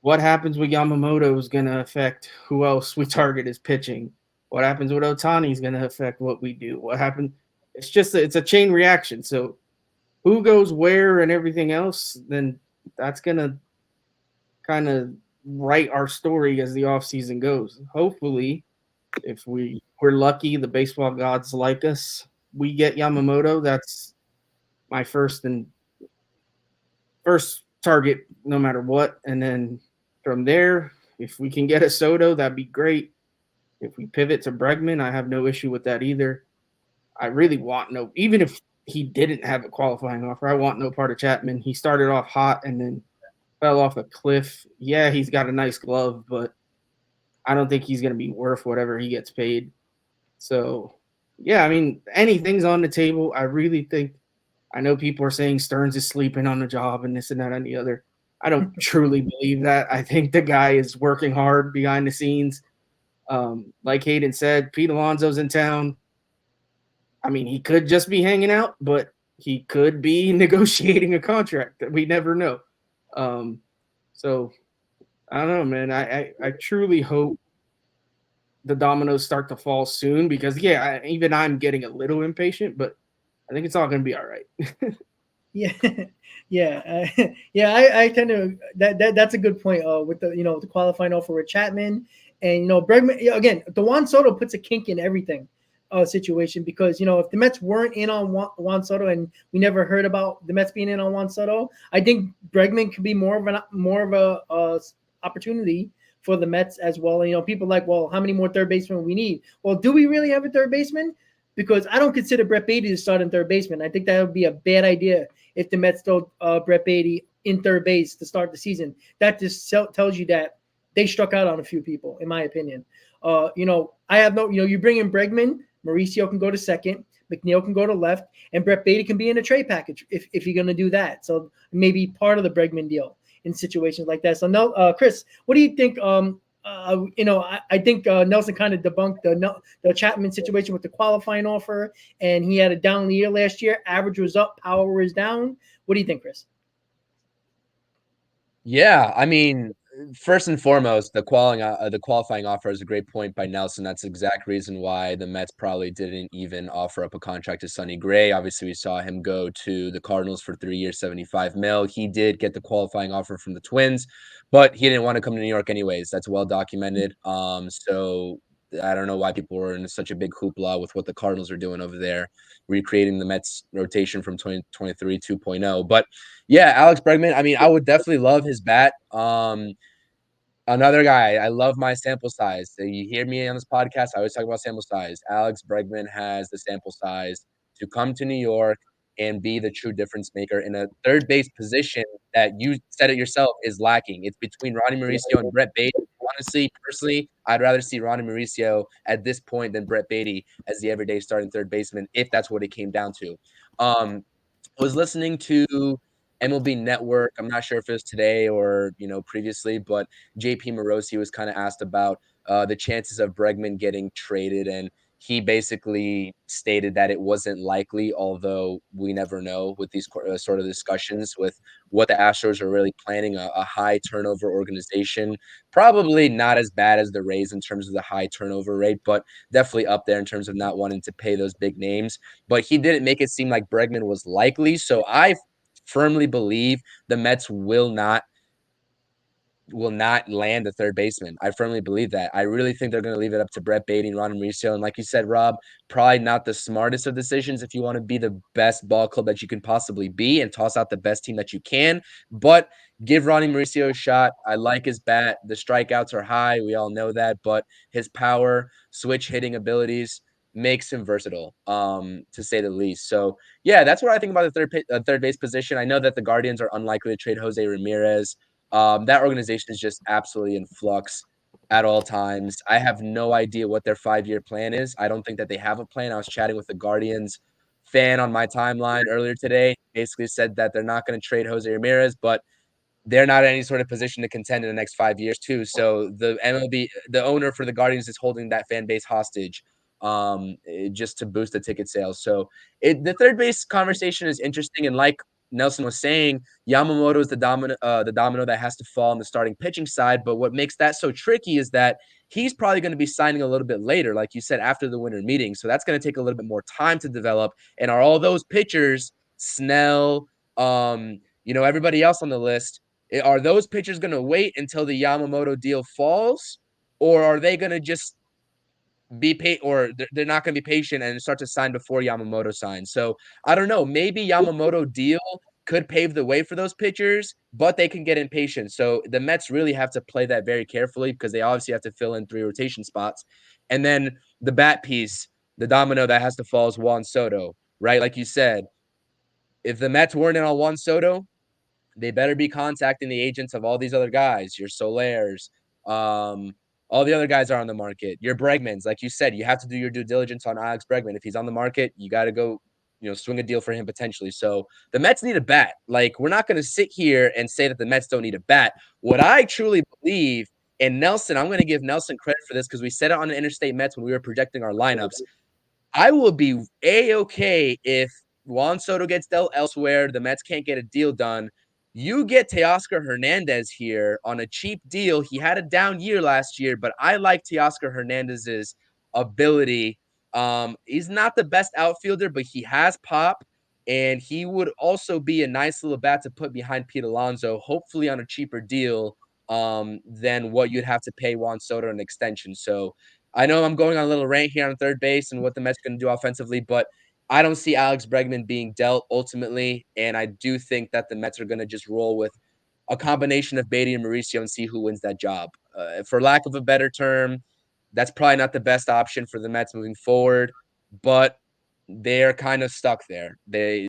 what happens with Yamamoto is going to affect who else we target as pitching. What happens with Ohtani is going to affect what we do. What happens? It's a chain reaction. So who goes where and everything else, then that's going to kind of write our story as the offseason goes. Hopefully, if we're lucky, the baseball gods like us, we get Yamamoto. That's my first target no matter what. And then from there, if we can get a Soto, that'd be great. If we pivot to Bregman, I have no issue with that either. I really want even if he didn't have a qualifying offer, I want no part of Chapman. He started off hot and then fell off a cliff. Yeah, he's got a nice glove, but I don't think he's going to be worth whatever he gets paid. So, yeah, I mean, anything's on the table. I really think – I know people are saying Stearns is sleeping on the job and this and that and the other. I don't truly believe that. I think the guy is working hard behind the scenes. Like Hayden said, Pete Alonso's in town. I mean, he could just be hanging out, but he could be negotiating a contract that we never know. So I don't know, man. I truly hope the dominoes start to fall soon because, yeah, even I'm getting a little impatient, but I think it's all going to be all right. I tend to that's a good point. With the qualifying offer with Chapman and Bregman again. The Juan Soto puts a kink in everything situation because if the Mets weren't in on Juan Soto and we never heard about the Mets being in on Juan Soto, I think Bregman could be more of a opportunity for the Mets as well. People like, well, how many more third basemen we need? Well, do we really have a third baseman? Because I don't consider Brett Baty to start in third baseman. I think that would be a bad idea if the Mets throw Brett Baty in third base to start the season. That just tells you that they struck out on a few people, in my opinion. I have you bring in Bregman, Mauricio can go to second, McNeil can go to left, and Brett Baty can be in a trade package if you're going to do that. So maybe part of the Bregman deal in situations like that. So now, Chris, what do you think? I think Nelson kind of debunked the Chapman situation with the qualifying offer, and he had a down year last year. Average was up, power was down. What do you think, Chris? Yeah, I mean, first and foremost, the qualifying offer is a great point by Nelson. That's the exact reason why the Mets probably didn't even offer up a contract to Sonny Gray. Obviously, we saw him go to the Cardinals for 3 years, $75 million. He did get the qualifying offer from the Twins, but he didn't want to come to New York anyways. That's well documented. So I don't know why people were in such a big hoopla with what the Cardinals are doing over there, recreating the Mets rotation from 2023 2.0. But yeah, Alex Bregman, I mean, I would definitely love his bat. Another guy, I love my sample size. So you hear me on this podcast, I always talk about sample size. Alex Bregman has the sample size to come to New York and be the true difference maker in a third base position that you said it yourself is lacking. It's between Ronnie Mauricio and Brett Baty. Honestly, personally, I'd rather see Ronnie Mauricio at this point than Brett Baty as the everyday starting third baseman, if that's what it came down to. Was listening to MLB Network. I'm not sure if it was today or previously, but JP Morosi was kind of asked about the chances of Bregman getting traded, and he basically stated that it wasn't likely, although we never know with these sort of discussions with what the Astros are really planning, a high turnover organization. Probably not as bad as the Rays in terms of the high turnover rate, but definitely up there in terms of not wanting to pay those big names. But he didn't make it seem like Bregman was likely. So I firmly believe the Mets will not land a third baseman. I firmly believe that. I really think they're going to leave it up to Brett Baty and Ronnie Mauricio. And like you said, Rob, probably not the smartest of decisions if you want to be the best ball club that you can possibly be and toss out the best team that you can. But give Ronnie Mauricio a shot. I like his bat. The strikeouts are high. We all know that. But his power, switch hitting abilities makes him versatile, to say the least. So, yeah, that's what I think about the third base position. I know that the Guardians are unlikely to trade Jose Ramirez. That organization is just absolutely in flux at all times. I have no idea what their 5-year plan is. I don't think that they have a plan. I was chatting with the Guardians fan on my timeline earlier today. Basically said that they're not going to trade Jose Ramirez, but they're not in any sort of position to contend in the next 5 years too. So the MLB, the owner for the Guardians is holding that fan base hostage just to boost the ticket sales. So the third base conversation is interesting. And like Nelson was saying, Yamamoto is the domino that has to fall on the starting pitching side. But what makes that so tricky is that he's probably going to be signing a little bit later, like you said, after the winter meeting. So that's going to take a little bit more time to develop. And are all those pitchers, Snell, everybody else on the list, are those pitchers going to wait until the Yamamoto deal falls, or are they going to just be paid, or they're not going to be patient and start to sign before Yamamoto signs? So I don't know. Maybe Yamamoto deal could pave the way for those pitchers, but they can get impatient. So the Mets really have to play that very carefully because they obviously have to fill in 3 rotation spots. And then the bat piece, the domino that has to fall is Juan Soto, right? Like you said, if the Mets weren't in on Juan Soto, they better be contacting the agents of all these other guys, your Solairs, all the other guys are on the market. Your Bregmans, like you said, you have to do your due diligence on Alex Bregman. If he's on the market, you got to go, swing a deal for him potentially. So the Mets need a bat. Like, we're not going to sit here and say that the Mets don't need a bat. What I truly believe, and Nelson, I'm going to give Nelson credit for this because we said it on the Interstate Mets when we were projecting our lineups. I will be A-okay if Juan Soto gets dealt elsewhere, the Mets can't get a deal done. You get Teoscar Hernandez here on a cheap deal. He had a down year last year, but I like Teoscar Hernandez's ability. He's not the best outfielder, but he has pop, and he would also be a nice little bat to put behind Pete Alonso, hopefully on a cheaper deal than what you'd have to pay Juan Soto an extension. So I know I'm going on a little rant here on third base and what the Mets are going to do offensively, but I don't see Alex Bregman being dealt ultimately, and I do think that the Mets are going to just roll with a combination of Baty and Mauricio and see who wins that job. For lack of a better term, that's probably not the best option for the Mets moving forward, but they're kind of stuck there. They're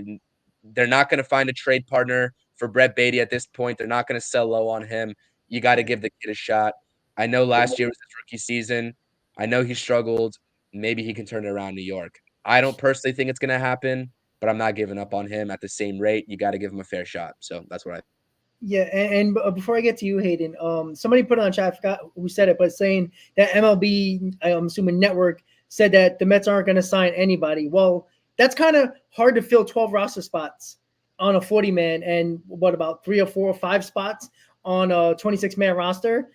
not going to find a trade partner for Brett Baty at this point. They're not going to sell low on him. You got to give the kid a shot. I know last year was his rookie season. I know he struggled. Maybe he can turn it around in New York. I don't personally think it's going to happen, but I'm not giving up on him at the same rate. You got to give him a fair shot. So that's what I think. Yeah, and before I get to you, Hayden, somebody put it on chat, I forgot who said it, but saying that MLB, I'm assuming Network, said that the Mets aren't going to sign anybody. Well, that's kind of hard to fill 12 roster spots on a 40-man and what about 3 or 4 or 5 spots on a 26-man roster.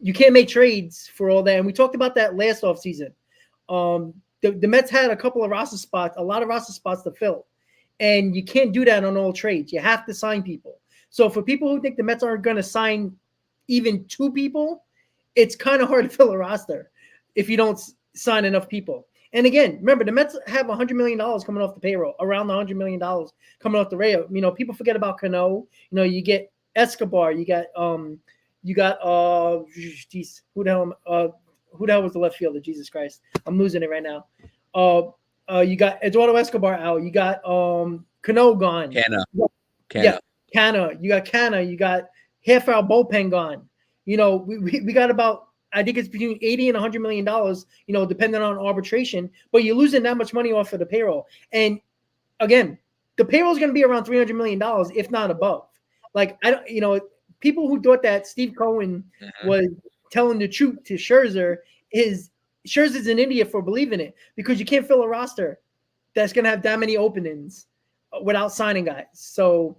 You can't make trades for all that. And we talked about that last offseason. The Mets had a lot of roster spots to fill. And you can't do that on all trades. You have to sign people. So for people who think the Mets aren't going to sign even 2 people, it's kind of hard to fill a roster. if you don't sign enough people. And again, remember the Mets have $100 million coming off the payroll, around the $100 million coming off the rail. You know, people forget about Cano. You know, you get Escobar, you got geez, who the hell was the left fielder? Jesus Christ, I'm losing it right now. You got Eduardo Escobar out. You got Cano gone. Canna. Yeah, Canna. You got Canna. You got half our bullpen gone. You know, we got about, I think it's between $80 and $100 million, you know, depending on arbitration, but you're losing that much money off of the payroll. And again, the payroll is going to be around $300 million, if not above. Like, I don't, you know, people who thought that Steve Cohen was telling the truth to Scherzer Scherzer's an idiot for believing it, because you can't fill a roster that's going to have that many openings without signing guys. So,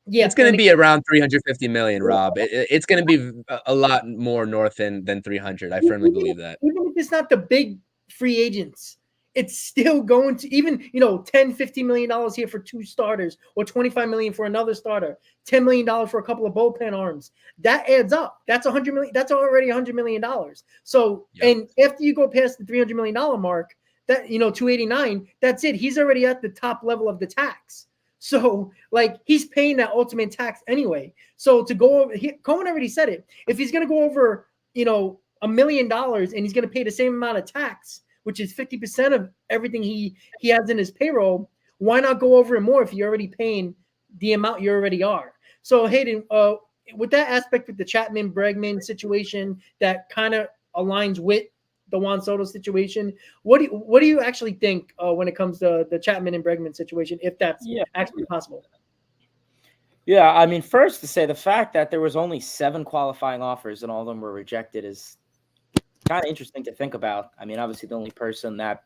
yeah, it's going to be around 350 million, Rob. It's going to be a lot more north than 300. I firmly believe that. Even if it's not the big free agents, it's still going to, even, you know, $10-15 million here for 2 starters, or $25 million for another starter, $10 million for a couple of bullpen arms. That adds up. That's $100 million. That's already $100 million. So, and after you go past the $300 million mark, that, you know, 289, that's it. He's already at the top level of the tax. So, like, he's paying that ultimate tax anyway. So to go over, Cohen already said it. If he's going to go over, you know, $1 million and he's going to pay the same amount of tax, which is 50% of everything he has in his payroll, why not go over it more if you're already paying the amount you already are? So, Hayden, with that aspect with the Chapman-Bregman situation that kind of aligns with the Juan Soto situation, what do you actually think when it comes to the Chapman and Bregman situation, if that's actually possible? Yeah, I mean, first to say the fact that there was only 7 qualifying offers and all of them were rejected is kind of interesting to think about. I mean, obviously the only person that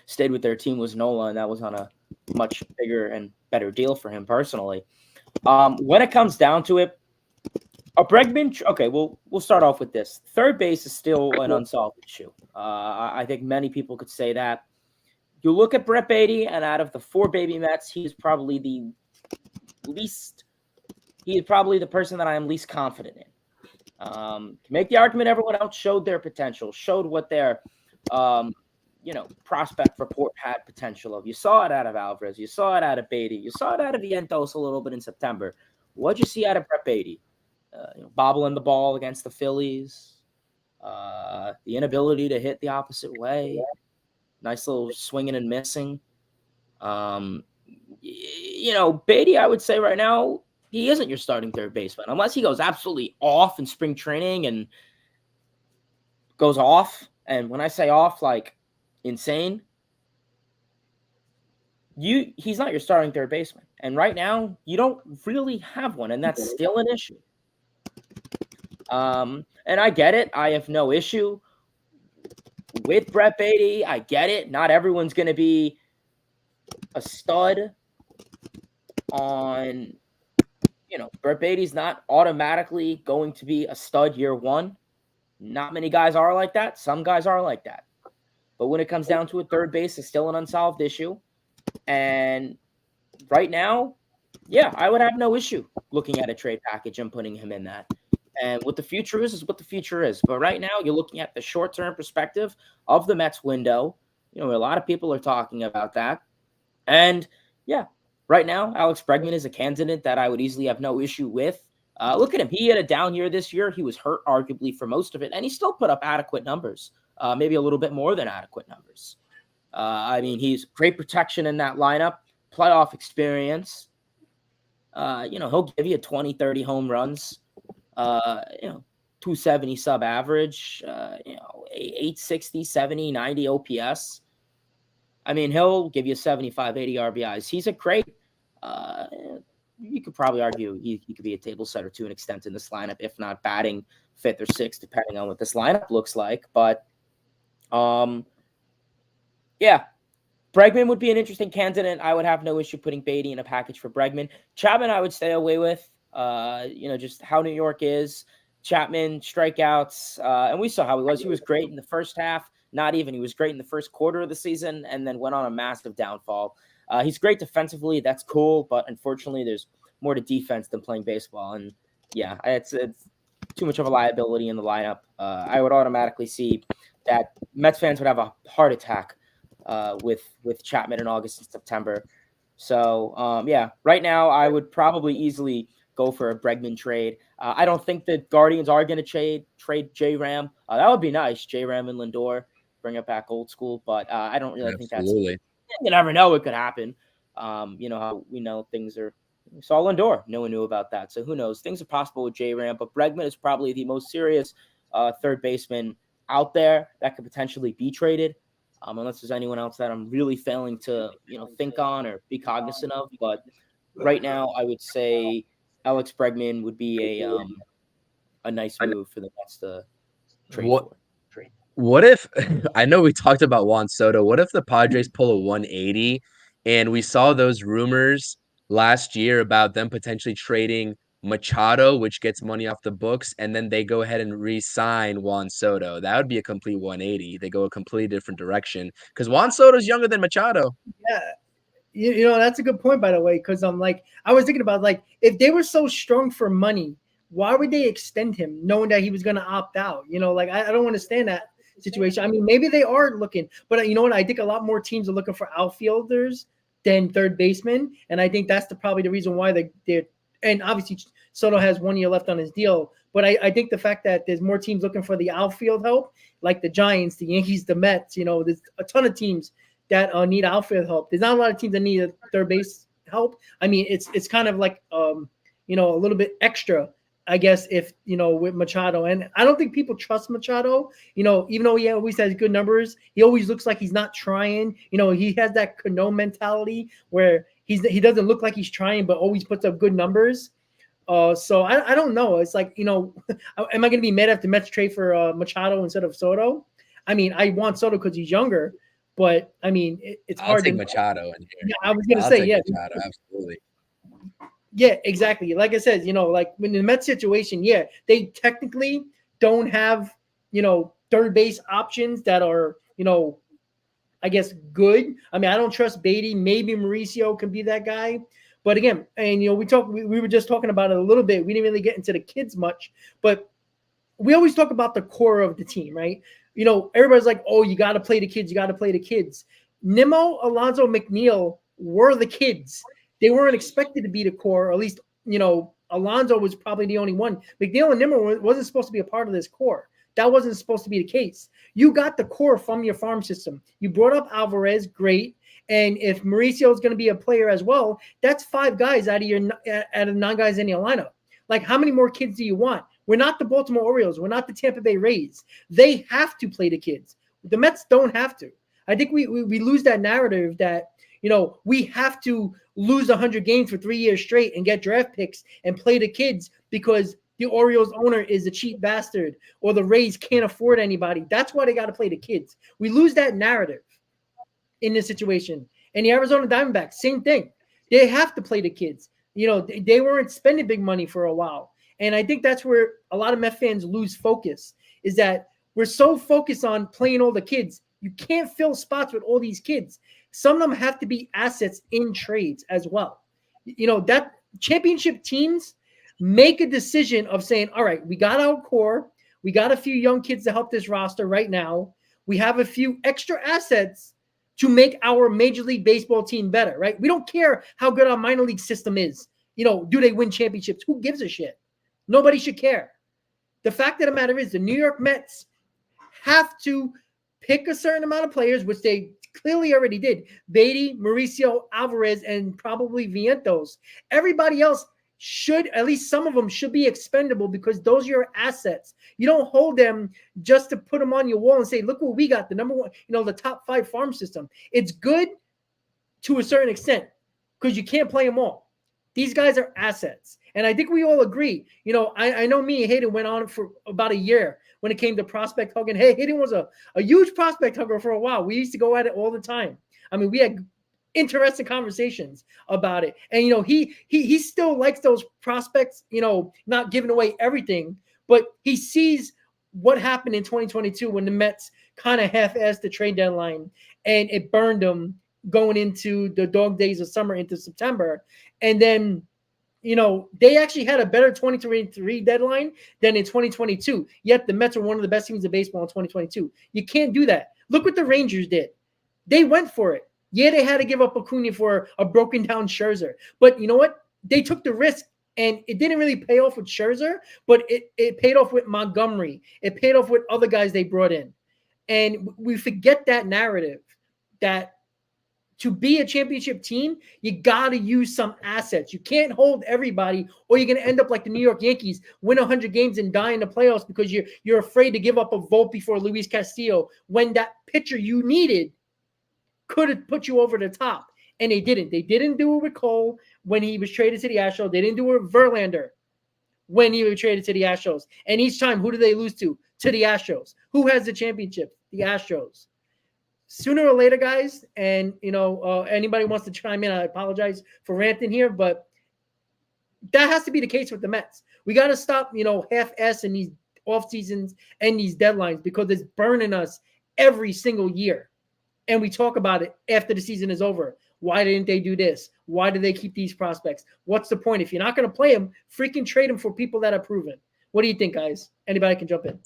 stayed with their team was Nola, and that was on a much bigger and better deal for him personally. When it comes down to it, Bregman, okay, we'll start off with this. Third base is still an unsolved issue. I think many people could say that. You look at Brett Baty, and out of the 4 baby Mets, he's probably the person that I am least confident in. To make the argument, everyone else showed their potential, showed what their prospect report had potential of. You saw it out of Alvarez, you saw it out of Baty, you saw it out of Vientos a little bit in September. What'd you see out of Brett Baty? Bobbling the ball against the Phillies, the inability to hit the opposite way, nice little swinging and missing. Baty, I would say right now, he isn't your starting third baseman unless he goes absolutely off in spring training and goes off. And when I say off, like insane, he's not your starting third baseman. And right now, you don't really have one, and that's still an issue. And I get it. I have no issue with Brett Baty. I get it. Not everyone's going to be a stud on, Brett Baty's not automatically going to be a stud year one. Not many guys are like that. Some guys are like that. But when it comes down to it, third base is still an unsolved issue. And right now, I would have no issue looking at a trade package and putting him in that. And what the future is what the future is. But right now, you're looking at the short-term perspective of the Mets window. A lot of people are talking about that. And, right now, Alex Bregman is a candidate that I would easily have no issue with. Look at him. He had a down year this year. He was hurt, arguably, for most of it. And he still put up adequate numbers, maybe a little bit more than adequate numbers. He's great protection in that lineup, playoff experience. He'll give you 20, 30 home runs. 270 sub average, 860, 70, 90 OPS. He'll give you 75, 80 RBIs. He's a great, you could probably argue he could be a table setter to an extent in this lineup, if not batting 5th or 6th, depending on what this lineup looks like. But, Bregman would be an interesting candidate. I would have no issue putting Baty in a package for Bregman. Chapman, I would stay away with. Just how New York is. Chapman, strikeouts, and we saw how he was. He was great in the first half. He was great in the first quarter of the season and then went on a massive downfall. He's great defensively. That's cool, but unfortunately, there's more to defense than playing baseball. And, it's too much of a liability in the lineup. I would automatically see that Mets fans would have a heart attack with Chapman in August and September. So yeah, right now I would probably easily go for a Bregman trade. I don't think the Guardians are going to trade J-Ram. That would be nice, J-Ram and Lindor, bring it back old school. But I don't really think that's. You never know what could happen. You know how we know things are. We saw Lindor. No one knew about that. So who knows? Things are possible with J-Ram, but Bregman is probably the most serious third baseman out there that could potentially be traded. Unless there's anyone else that I'm really failing to, think on or be cognizant of. But right now, I would say Alex Bregman would be a nice move for the Mets to trade for. What if I know we talked about Juan Soto? What if the Padres pull a 180 and we saw those rumors last year about them potentially trading Machado, which gets money off the books, and then they go ahead and re-sign Juan Soto? That would be a complete 180. They go a completely different direction because Juan Soto's younger than Machado. Yeah. That's a good point, by the way, because I was thinking about, if they were so strong for money, why would they extend him knowing that he was going to opt out? I don't understand that situation. I mean, maybe they are looking, but you know what? I think a lot more teams are looking for outfielders than third basemen, and I think that's probably the reason why they're and obviously Soto has 1 year left on his deal, but I think the fact that there's more teams looking for the outfield help, like the Giants, the Yankees, the Mets, there's a ton of teams that need outfield help. There's not a lot of teams that need a third base help. I mean, it's kind of like a little bit extra, I guess, if with Machado. And I don't think people trust Machado. Even though he always has good numbers, he always looks like he's not trying. He has that Cano mentality where he doesn't look like he's trying, but always puts up good numbers. So I don't know. It's like, am I going to be mad if the Mets trade for Machado instead of Soto? I mean, I want Soto because he's younger. But I mean, it's hard. I'll take Machado in here. Yeah, I was gonna say, yeah, Machado, absolutely. Yeah, exactly. Like I said, like when the Mets situation, yeah, they technically don't have third base options that are I guess good. I mean, I don't trust Beatty. Maybe Mauricio can be that guy. But again, and we were just talking about it a little bit. We didn't really get into the kids much, but we always talk about the core of the team, right? Everybody's like, oh, you got to play the kids. You got to play the kids. Nimmo, Alonso, McNeil were the kids. They weren't expected to be the core, or at least, Alonso was probably the only one. McNeil and Nimmo wasn't supposed to be a part of this core. That wasn't supposed to be the case. You got the core from your farm system. You brought up Alvarez, great. And if Mauricio is going to be a player as well, that's 5 guys out of 9 guys in your lineup. Like, how many more kids do you want? We're not the Baltimore Orioles. We're not the Tampa Bay Rays. They have to play the kids. The Mets don't have to. I think we lose that narrative that, we have to lose 100 games for 3 years straight and get draft picks and play the kids because the Orioles owner is a cheap bastard or the Rays can't afford anybody. That's why they got to play the kids. We lose that narrative in this situation. And the Arizona Diamondbacks, same thing. They have to play the kids. They weren't spending big money for a while. And I think that's where a lot of Met fans lose focus, is that we're so focused on playing all the kids. You can't fill spots with all these kids. Some of them have to be assets in trades as well. That championship teams make a decision of saying, all right, we got our core. We got a few young kids to help this roster right now. We have a few extra assets to make our Major League Baseball team better, right? We don't care how good our minor league system is. Do they win championships? Who gives a shit? Nobody should care. The fact of the matter is the New York Mets have to pick a certain amount of players, which they clearly already did. Beatty, Mauricio, Alvarez, and probably Vientos. Everybody else should, at least some of them, should be expendable because those are your assets. You don't hold them just to put them on your wall and say, look what we got, the number one, the top 5 farm system. It's good to a certain extent because you can't play them all. These guys are assets. And I think we all agree. I know me and Hayden went on for about a year when it came to prospect hugging. Hey, Hayden was a huge prospect hugger for a while. We used to go at it all the time. I mean, we had interesting conversations about it. And, he still likes those prospects, not giving away everything. But he sees what happened in 2022 when the Mets kind of half-assed the trade deadline and it burned them going into the dog days of summer into September. And then, they actually had a better 2023 deadline than in 2022. Yet the Mets are one of the best teams in baseball in 2022. You can't do that. Look what the Rangers did. They went for it. Yeah, they had to give up Acuna for a broken down Scherzer. But you know what? They took the risk, and it didn't really pay off with Scherzer, but it paid off with Montgomery. It paid off with other guys they brought in. And we forget that narrative that to be a championship team, you got to use some assets. You can't hold everybody, or you're going to end up like the New York Yankees, win 100 games and die in the playoffs because you're afraid to give up a Volpe for Luis Castillo when that pitcher you needed could have put you over the top. And they didn't. They didn't do it with Cole when he was traded to the Astros. They didn't do it with Verlander when he was traded to the Astros. And each time, who do they lose to? To the Astros. Who has the championship? The Astros. Sooner or later, guys, and anybody wants to chime in, I apologize for ranting here, but that has to be the case with the Mets. We got to stop, half-assing these off seasons and these deadlines because it's burning us every single year. And we talk about it after the season is over. Why didn't they do this? Why do they keep these prospects? What's the point? If you're not going to play them, freaking trade them for people that are proven. What do you think, guys? Anybody can jump in.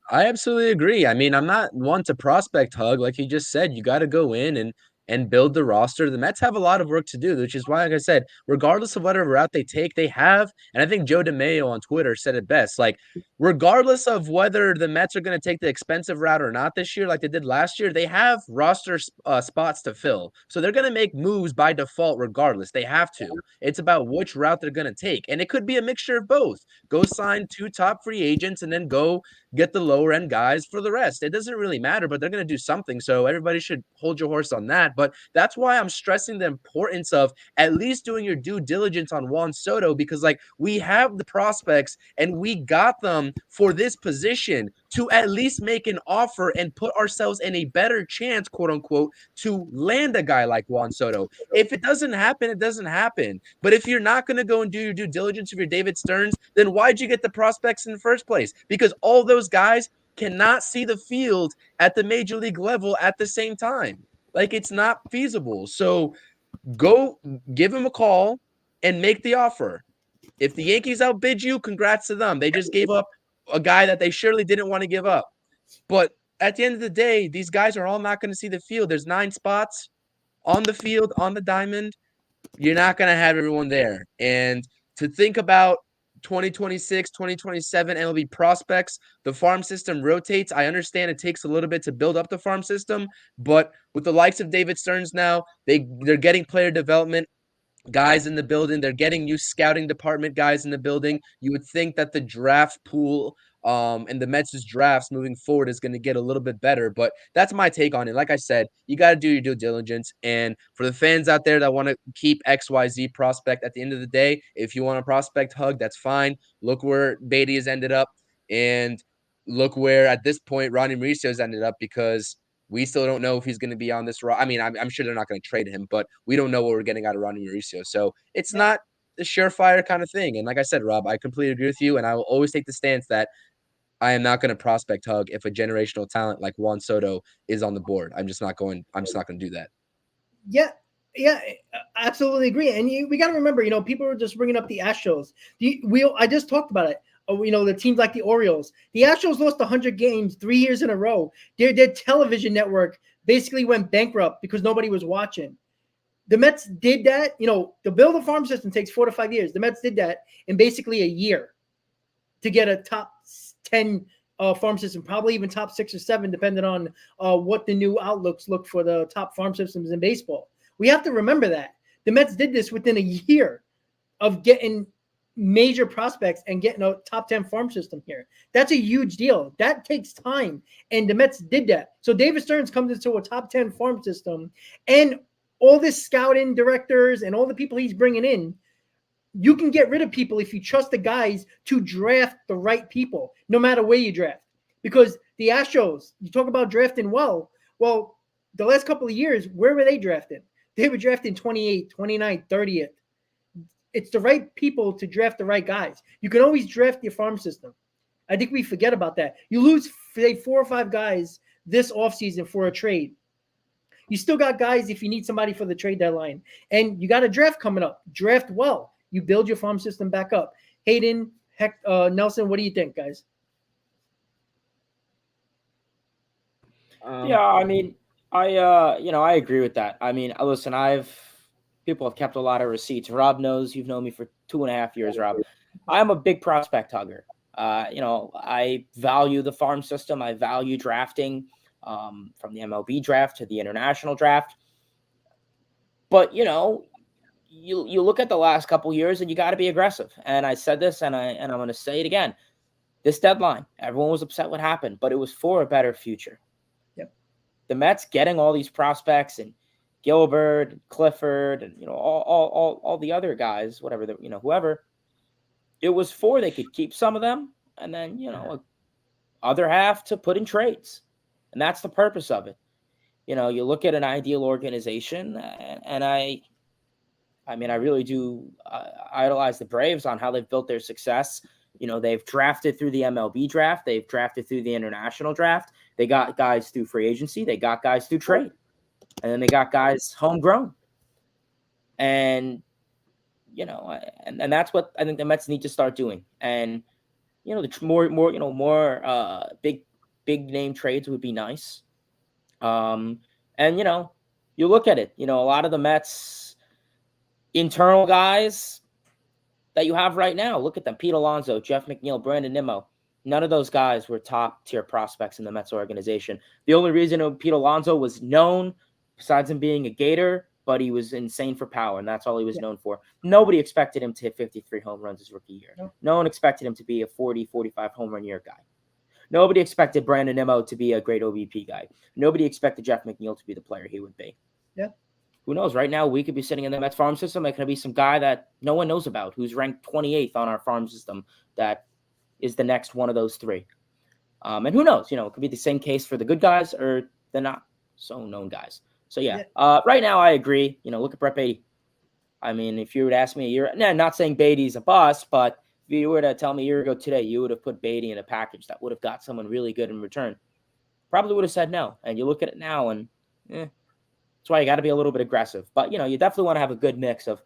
I absolutely agree. I mean, I'm not one to prospect hug. Like you just said, you got to go in and build the roster. The Mets have a lot of work to do, which is why, like I said, regardless of whatever route they take, they have, and I think Joe DeMayo on Twitter said it best, like, regardless of whether the Mets are going to take the expensive route or not this year, like they did last year, they have roster spots to fill. So they're going to make moves by default regardless. They have to. It's about which route they're going to take. And it could be a mixture of both. Go sign 2 top free agents and then go get the lower end guys for the rest. It doesn't really matter, but they're going to do something. So everybody should hold your horse on that. But that's why I'm stressing the importance of at least doing your due diligence on Juan Soto, because like we have the prospects and we got them for this position to at least make an offer and put ourselves in a better chance, quote unquote, to land a guy like Juan Soto. If it doesn't happen, it doesn't happen. But if you're not going to go and do your due diligence of your David Stearns, then why'd you get the prospects in the first place? Because all those guys cannot see the field at the major league level at the same time. Like, it's not feasible. So go give him a call and make the offer. If the Yankees outbid you, congrats to them. They just gave up a guy that they surely didn't want to give up. But at the end of the day, these guys are all not going to see the field. There's 9 spots on the field, on the diamond. You're not going to have everyone there. And to think about 2026, 2027 MLB prospects, the farm system rotates. I understand it takes a little bit to build up the farm system, but with the likes of David Stearns now, they're getting player development guys in the building. They're getting new scouting department guys in the building. You would think that the draft pool and the Mets' drafts moving forward is going to get a little bit better, but that's my take on it. Like I said, you got to do your due diligence. And for the fans out there that want to keep XYZ prospect, at the end of the day, if you want a prospect hug, that's fine. Look where Beatty has ended up, and look where at this point Ronnie Mauricio has ended up, because we still don't know if he's going to be on this. I mean, I'm sure they're not going to trade him, but we don't know what we're getting out of Ronnie Mauricio. So it's not a surefire kind of thing. And like I said, Rob, I completely agree with you. And I will always take the stance that I am not going to prospect hug if a generational talent like Juan Soto is on the board. I'm just not going to do that. Yeah, absolutely agree. And we got to remember, people are just bringing up the Astros. I just talked about it. The teams like the Orioles. The Astros lost 100 games 3 years in a row. Their television network basically went bankrupt because nobody was watching. The Mets did that. To build a farm system takes 4 to 5 years. The Mets did that in basically a year to get a top 10 farm system, probably even top 6 or 7, depending on what the new outlooks look for the top farm systems in baseball. We have to remember that. The Mets did this within a year of getting major prospects and getting a top 10 farm system here. That's a huge deal. That takes time. And the Mets did that. So David Stearns comes into a top 10 farm system, and all this scouting directors and all the people he's bringing in, you can get rid of people if you trust the guys to draft the right people, no matter where you draft. Because the Astros, you talk about drafting well, the last couple of years, where were they drafting? They were drafting 28th, 29th, 30th. It's the right people to draft the right guys. You can always draft your farm system. I think we forget about that. You lose, say, 4 or 5 guys this offseason for a trade. You still got guys if you need somebody for the trade deadline. And you got a draft coming up. Draft well. you build your farm system back up. Hayden, Nelson, what do you think, guys? Yeah, I mean, I agree with that. I mean, listen, people have kept a lot of receipts. Rob knows, you've known me for 2.5 years, Rob. I'm a big prospect hugger. I value the farm system. I value drafting, from the MLB draft to the international draft. But, you look at the last couple years and you got to be aggressive. And I said this and I'm going to say it again. This deadline, everyone was upset what happened, but it was for a better future. Yep. The Mets getting all these prospects and Gilbert and Clifford and, all the other guys, whatever, whoever, it was for they could keep some of them and then, other half to put in trades. And that's the purpose of it. You look at an ideal organization, and I really do idolize the Braves on how they've built their success. They've drafted through the MLB draft. They've drafted through the international draft. They got guys through free agency. They got guys through trade. And then they got guys homegrown. And, and that's what I think the Mets need to start doing. And, the more big name trades would be nice. And, you look at it, a lot of the Mets internal guys that you have right now, look at them. Pete Alonso, Jeff McNeil, Brandon Nimmo. None of those guys were top tier prospects in the Mets organization. The only reason Pete Alonso was known, besides him being a Gator, but he was insane for power, and that's all he was known for. Nobody expected him to hit 53 home runs his rookie year. No one expected him to be a 40, 45 home run year guy. Nobody expected Brandon Nimmo to be a great OBP guy. Nobody expected Jeff McNeil to be the player he would be. Yeah. Who knows? Right now, we could be sitting in the Mets farm system. It could be some guy that no one knows about who's ranked 28th on our farm system that is the next one of those three. And who knows? It could be the same case for the good guys or the not so known guys. So, yeah. Right now, I agree. Look at Brett Beatty. I mean, if you would ask me a year, not saying Beatty's a bust, but if you were to tell me a year ago today, you would have put Beatty in a package that would have got someone really good in return. Probably would have said no. And you look at it now and that's why you got to be a little bit aggressive. But, you definitely want to have a good mix of,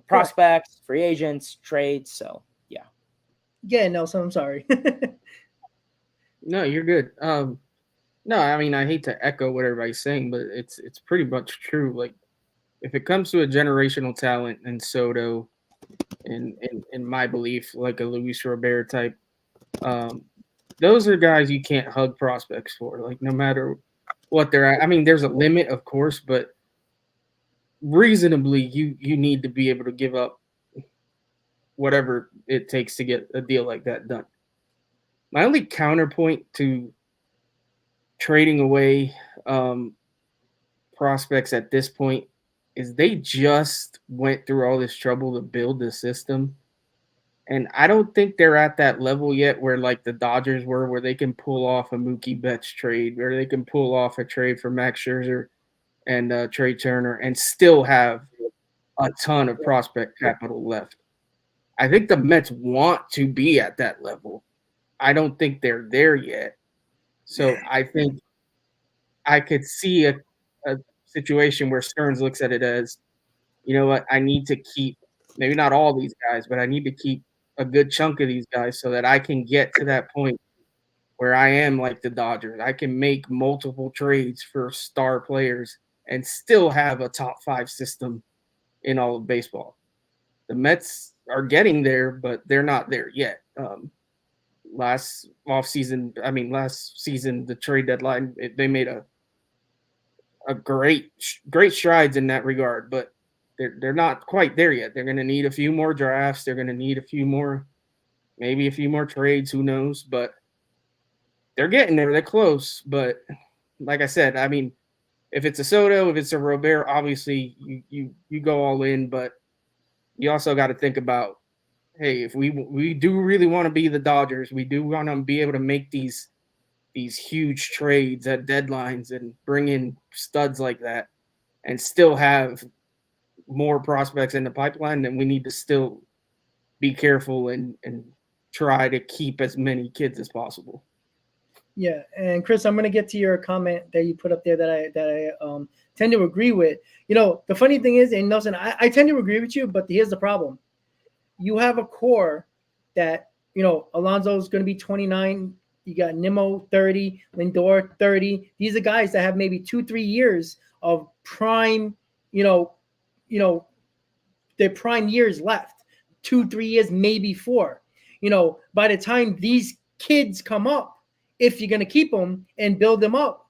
prospects, free agents, trades. So, yeah. Yeah, Nelson, I'm sorry. No, you're good. No, I mean, I hate to echo what everybody's saying, but it's pretty much true. Like, if it comes to a generational talent and Soto, in my belief, like a Luis Robert type, those are guys you can't hug prospects for. Like, no matter what they're at. I mean, there's a limit, of course, but reasonably, you need to be able to give up whatever it takes to get a deal like that done. My only counterpoint to trading away prospects at this point is they just went through all this trouble to build the system. And I don't think they're at that level yet where like the Dodgers were, where they can pull off a Mookie Betts trade, where they can pull off a trade for Max Scherzer and Trey Turner and still have a ton of prospect capital left. I think the Mets want to be at that level. I don't think they're there yet. So I think I could see a situation where Stearns looks at it as, you know what, I need to keep maybe not all these guys, but I need to keep a good chunk of these guys so that I can get to that point where I am like the Dodgers. I can make multiple trades for star players and still have a top 5 system in all of baseball. The Mets are getting there, but they're not there yet. Last season, the trade deadline, they made a great strides in that regard, but they're not quite there yet. They're going to need a few more drafts. They're going to need maybe a few more trades. Who knows? But they're getting there. They're close. But like I said, I mean, if it's a Soto, if it's a Robert, obviously you go all in. But you also got to think about, hey, if we do really want to be the Dodgers, we do want to be able to make these huge trades at deadlines and bring in studs like that and still have more prospects in the pipeline, then we need to still be careful and try to keep as many kids as possible. Yeah, and Chris, I'm going to get to your comment that you put up there that I tend to agree with. You know, the funny thing is, and Nelson, I tend to agree with you, but here's the problem. you have a core that, Alonso's going to be 29. You got Nimmo 30, Lindor 30. These are guys that have maybe 2-3 years of prime, their prime years left. 2-3 years, maybe 4. By the time these kids come up, if you're going to keep them and build them up,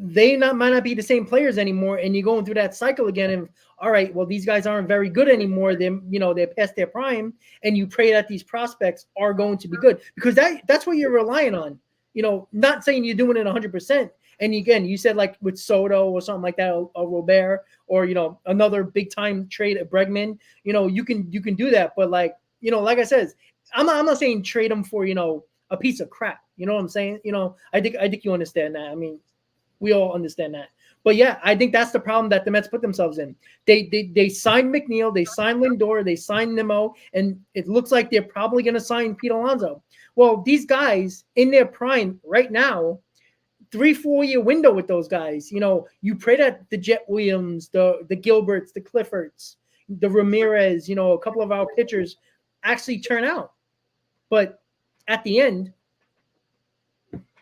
they might not be the same players anymore, and you're going through that cycle again. And all right, well, these guys aren't very good anymore. They're past their prime, and you pray that these prospects are going to be good, because that's what you're relying on. Not saying you're doing it 100%. And again, you said like with Soto or something like that, or Robert, or another big time trade at Bregman. You can do that, but like I said, I'm not saying trade them for a piece of crap. You know what I'm saying? I think you understand that. I mean, we all understand that. But yeah, I think that's the problem that the Mets put themselves in. They signed McNeil, they signed Lindor, they signed Nimmo, and it looks like they're probably going to sign Pete Alonso. Well, these guys in their prime right now, 3-4 year window with those guys. You pray that the Jet Williams, the Gilberts, the Cliffords, the Ramirez, a couple of our pitchers actually turn out. But at the end,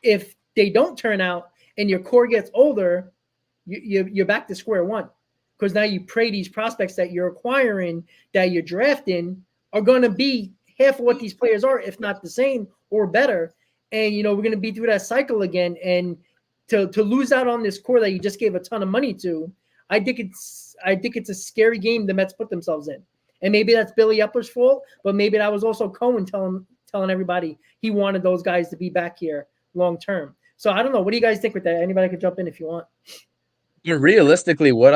if they don't turn out and your core gets older, you're back to square one, because now you pray these prospects that you're acquiring, that you're drafting, are going to be half of what these players are, if not the same or better. And we're going to be through that cycle again. And to lose out on this core that you just gave a ton of money to, I think it's a scary game the Mets put themselves in. And maybe that's Billy Epler's fault, but maybe that was also Cohen telling everybody he wanted those guys to be back here long term. So I don't know. What do you guys think with that? Anybody can jump in if you want. Realistically, what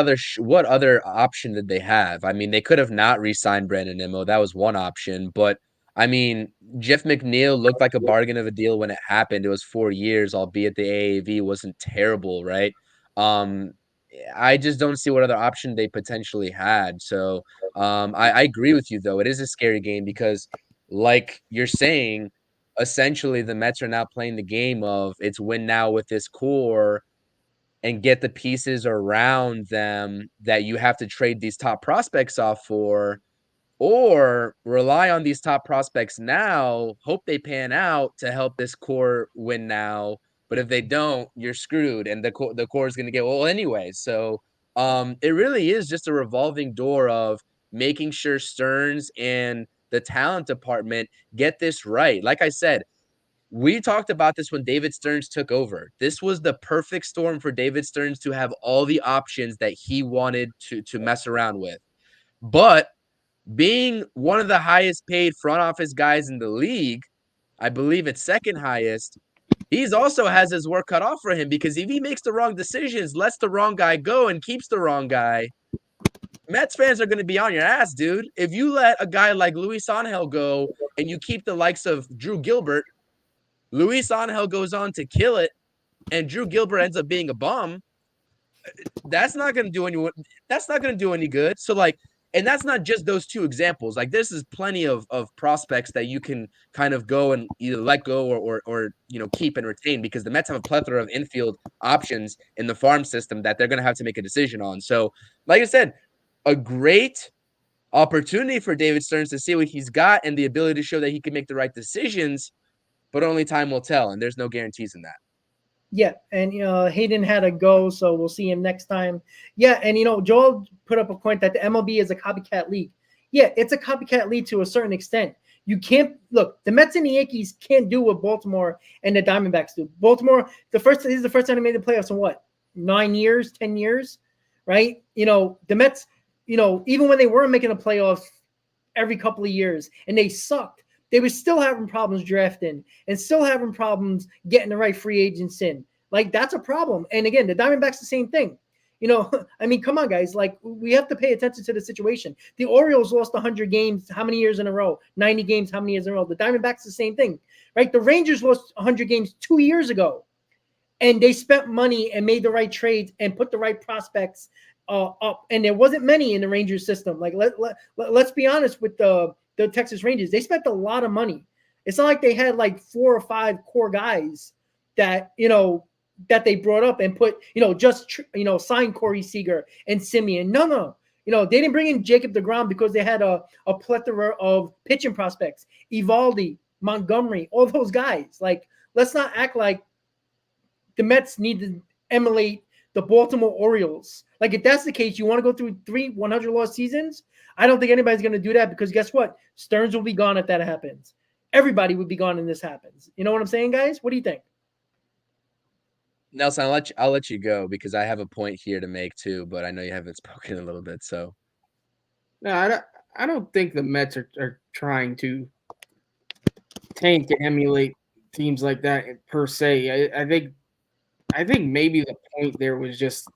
other option did they have? I mean, they could have not re-signed Brandon Nimmo. That was one option. But I mean, Jeff McNeil looked like a bargain of a deal when it happened. It was 4 years, albeit the AAV wasn't terrible, right? I just don't see what other option they potentially had. So I agree with you, though. It is a scary game because, like you're saying, essentially the Mets are now playing the game of it's win now with this core and get the pieces around them that you have to trade these top prospects off for, or rely on these top prospects now, hope they pan out to help this core win now. But if they don't, you're screwed, and the core is going to get well anyway. So it really is just a revolving door of making sure Stearns and the talent department get this right. Like I said, we talked about this when David Stearns took over. This was the perfect storm for David Stearns to have all the options that he wanted to mess around with. But being one of the highest paid front office guys in the league, I believe it's second highest, he's also has his work cut off for him, because if he makes the wrong decisions, lets the wrong guy go and keeps the wrong guy, Mets fans are going to be on your ass, dude. If you let a guy like Luis Angel go and you keep the likes of Drew Gilbert, Luis Angel goes on to kill it, and Drew Gilbert ends up being a bum. That's not going to do anyone. That's not going to do any good. So and that's not just those two examples. Like, this is plenty of prospects that you can kind of go and either let go or keep and retain, because the Mets have a plethora of infield options in the farm system that they're going to have to make a decision on. So, like I said, a great opportunity for David Stearns to see what he's got and the ability to show that he can make the right decisions. But only time will tell, and there's no guarantees in that. Yeah, and Hayden had to go, so we'll see him next time. Yeah, and Joel put up a point that the MLB is a copycat league. Yeah, it's a copycat league to a certain extent. You can't look. The Mets and the Yankees can't do what Baltimore and the Diamondbacks do. Baltimore, this is the first time they made the playoffs in what, 9 years, 10 years, right? The Mets, even when they weren't making the playoffs every couple of years and they sucked, they were still having problems drafting and still having problems getting the right free agents in. Like, that's a problem. And again, the Diamondbacks, the same thing. I mean, come on, guys. Like, we have to pay attention to the situation. The Orioles lost 100 games how many years in a row? 90 games how many years in a row? The Diamondbacks, the same thing, right? The Rangers lost 100 games 2 years ago, and they spent money and made the right trades and put the right prospects up. And there wasn't many in the Rangers system. Like, let's be honest with the Texas Rangers. They spent a lot of money. It's not like they had like 4 or 5 core guys that, that they brought up and put, just sign Corey Seager and Simeon. No. You know, they didn't bring in Jacob deGrom because they had a plethora of pitching prospects. Evaldi, Montgomery, all those guys. Like, let's not act like the Mets need to emulate the Baltimore Orioles. Like, if that's the case, you want to go through 3 100-loss seasons? I don't think anybody's going to do that, because guess what? Stearns will be gone if that happens. Everybody would be gone when this happens. You know what I'm saying, guys? What do you think? Nelson, I'll let you go because I have a point here to make too, but I know you haven't spoken a little bit. So No, I don't think the Mets are trying to tank to emulate teams like that per se. I think maybe the point there was just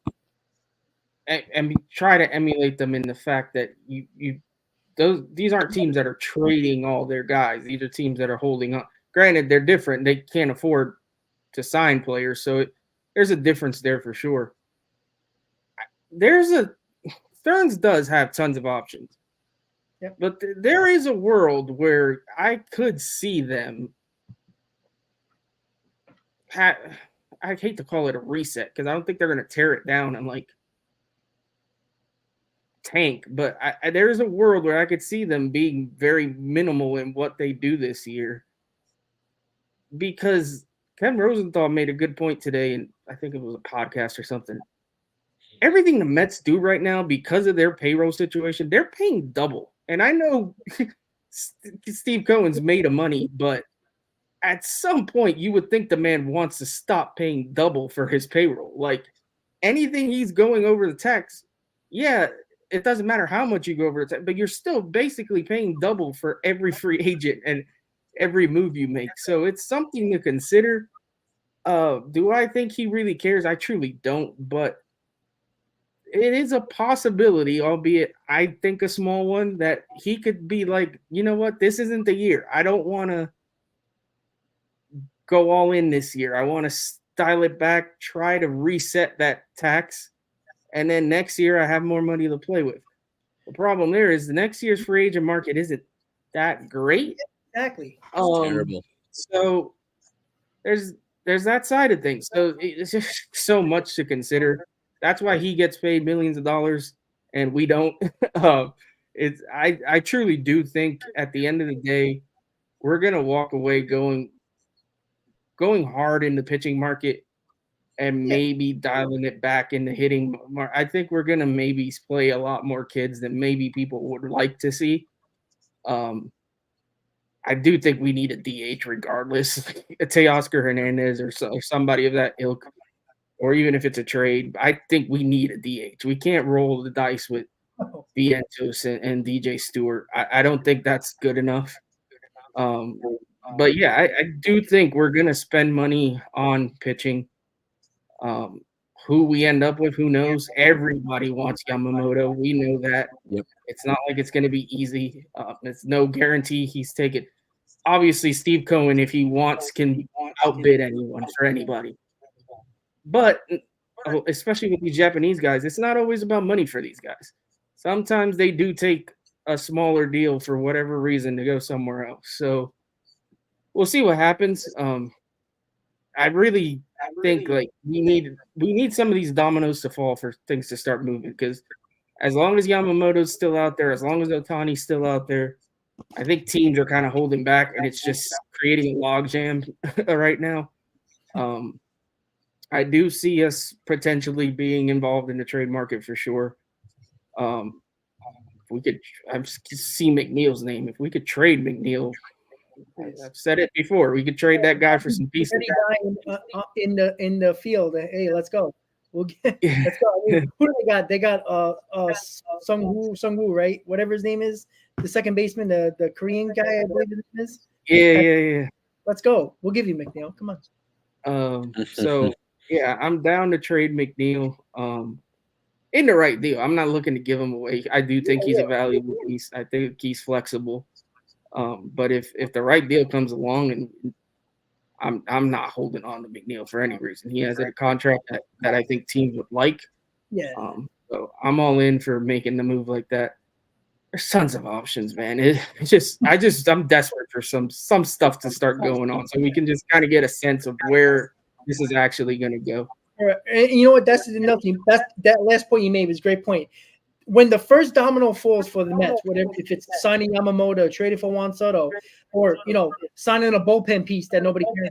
and try to emulate them in the fact that these aren't teams that are trading all their guys. These are teams that are holding on. Granted, they're different. They can't afford to sign players, so there's a difference there for sure. Stearns does have tons of options. Yep. But there is a world where I could see them I hate to call it a reset, because I don't think they're going to tear it down and like tank, but there's a world where I could see them being very minimal in what they do this year, because Ken Rosenthal made a good point today, and I think it was a podcast or something. Everything the Mets do right now, because of their payroll situation, they're paying double. And I know Steve Cohen's made of money, but at some point you would think the man wants to stop paying double for his payroll. Like, anything he's going over the tax, yeah, it doesn't matter how much you go over the tax, but you're still basically paying double for every free agent and every move you make. So it's something to consider. Do I think he really cares? I truly don't, but it is a possibility, albeit I think a small one, that he could be like, you know what, this isn't the year. I don't want to go all in this year. I want to dial it back, try to reset that tax, and then next year I have more money to play with. The problem there is the next year's free agent market isn't that great. Exactly. terrible. So there's that side of things. So it's just so much to consider. That's why he gets paid millions of dollars and we don't. I truly do think at the end of the day, we're gonna walk away going hard in the pitching market and maybe dialing it back in the hitting. I think we're gonna maybe play a lot more kids than maybe people would like to see. I do think we need a DH regardless, a Teoscar Hernandez or somebody of that ilk, or even if it's a trade. I think we need a DH. We can't roll the dice with Vientos and DJ Stewart. I don't think that's good enough. But yeah, I do think we're going to spend money on pitching. Who we end up with, who knows? Everybody wants Yamamoto. We know that. Yep. It's not like it's going to be easy. It's no guarantee he's taken. Obviously, Steve Cohen, if he wants, can outbid anyone for anybody. But especially with these Japanese guys, it's not always about money for these guys. Sometimes they do take a smaller deal for whatever reason to go somewhere else. So we'll see what happens. I really think like we need some of these dominoes to fall for things to start moving, because as long as Yamamoto's still out there, as long as Ohtani's still out there, I think teams are kind of holding back, and it's just creating a logjam right now. I do see us potentially being involved in the trade market for sure. If we could, I've seen McNeil's name. If we could trade McNeil, I've said it before, we could trade that guy for some pieces. In the field. Hey, let's go. Let's go. I mean, who do they got? They got Sung-woo, right? Whatever his name is, the second baseman, the Korean guy, I believe his name is. Yeah. Let's go. We'll give you McNeil. Come on. So yeah, I'm down to trade McNeil. In the right deal. I'm not looking to give him away. I do think he's a valuable piece. I think he's flexible. But if the right deal comes along, and I'm not holding on to McNeil for any reason. He has a contract that I think teams would like. Yeah. So I'm all in for making the move like that. There's tons of options, man. I'm desperate for some stuff to start going on, so we can just kind of get a sense of where this is actually going to go. And you know what? That's another thing. That last point you made was a great point. when the first domino falls for the Mets, whatever, if it's signing Yamamoto, trading for Juan Soto, or signing a bullpen piece that nobody cares,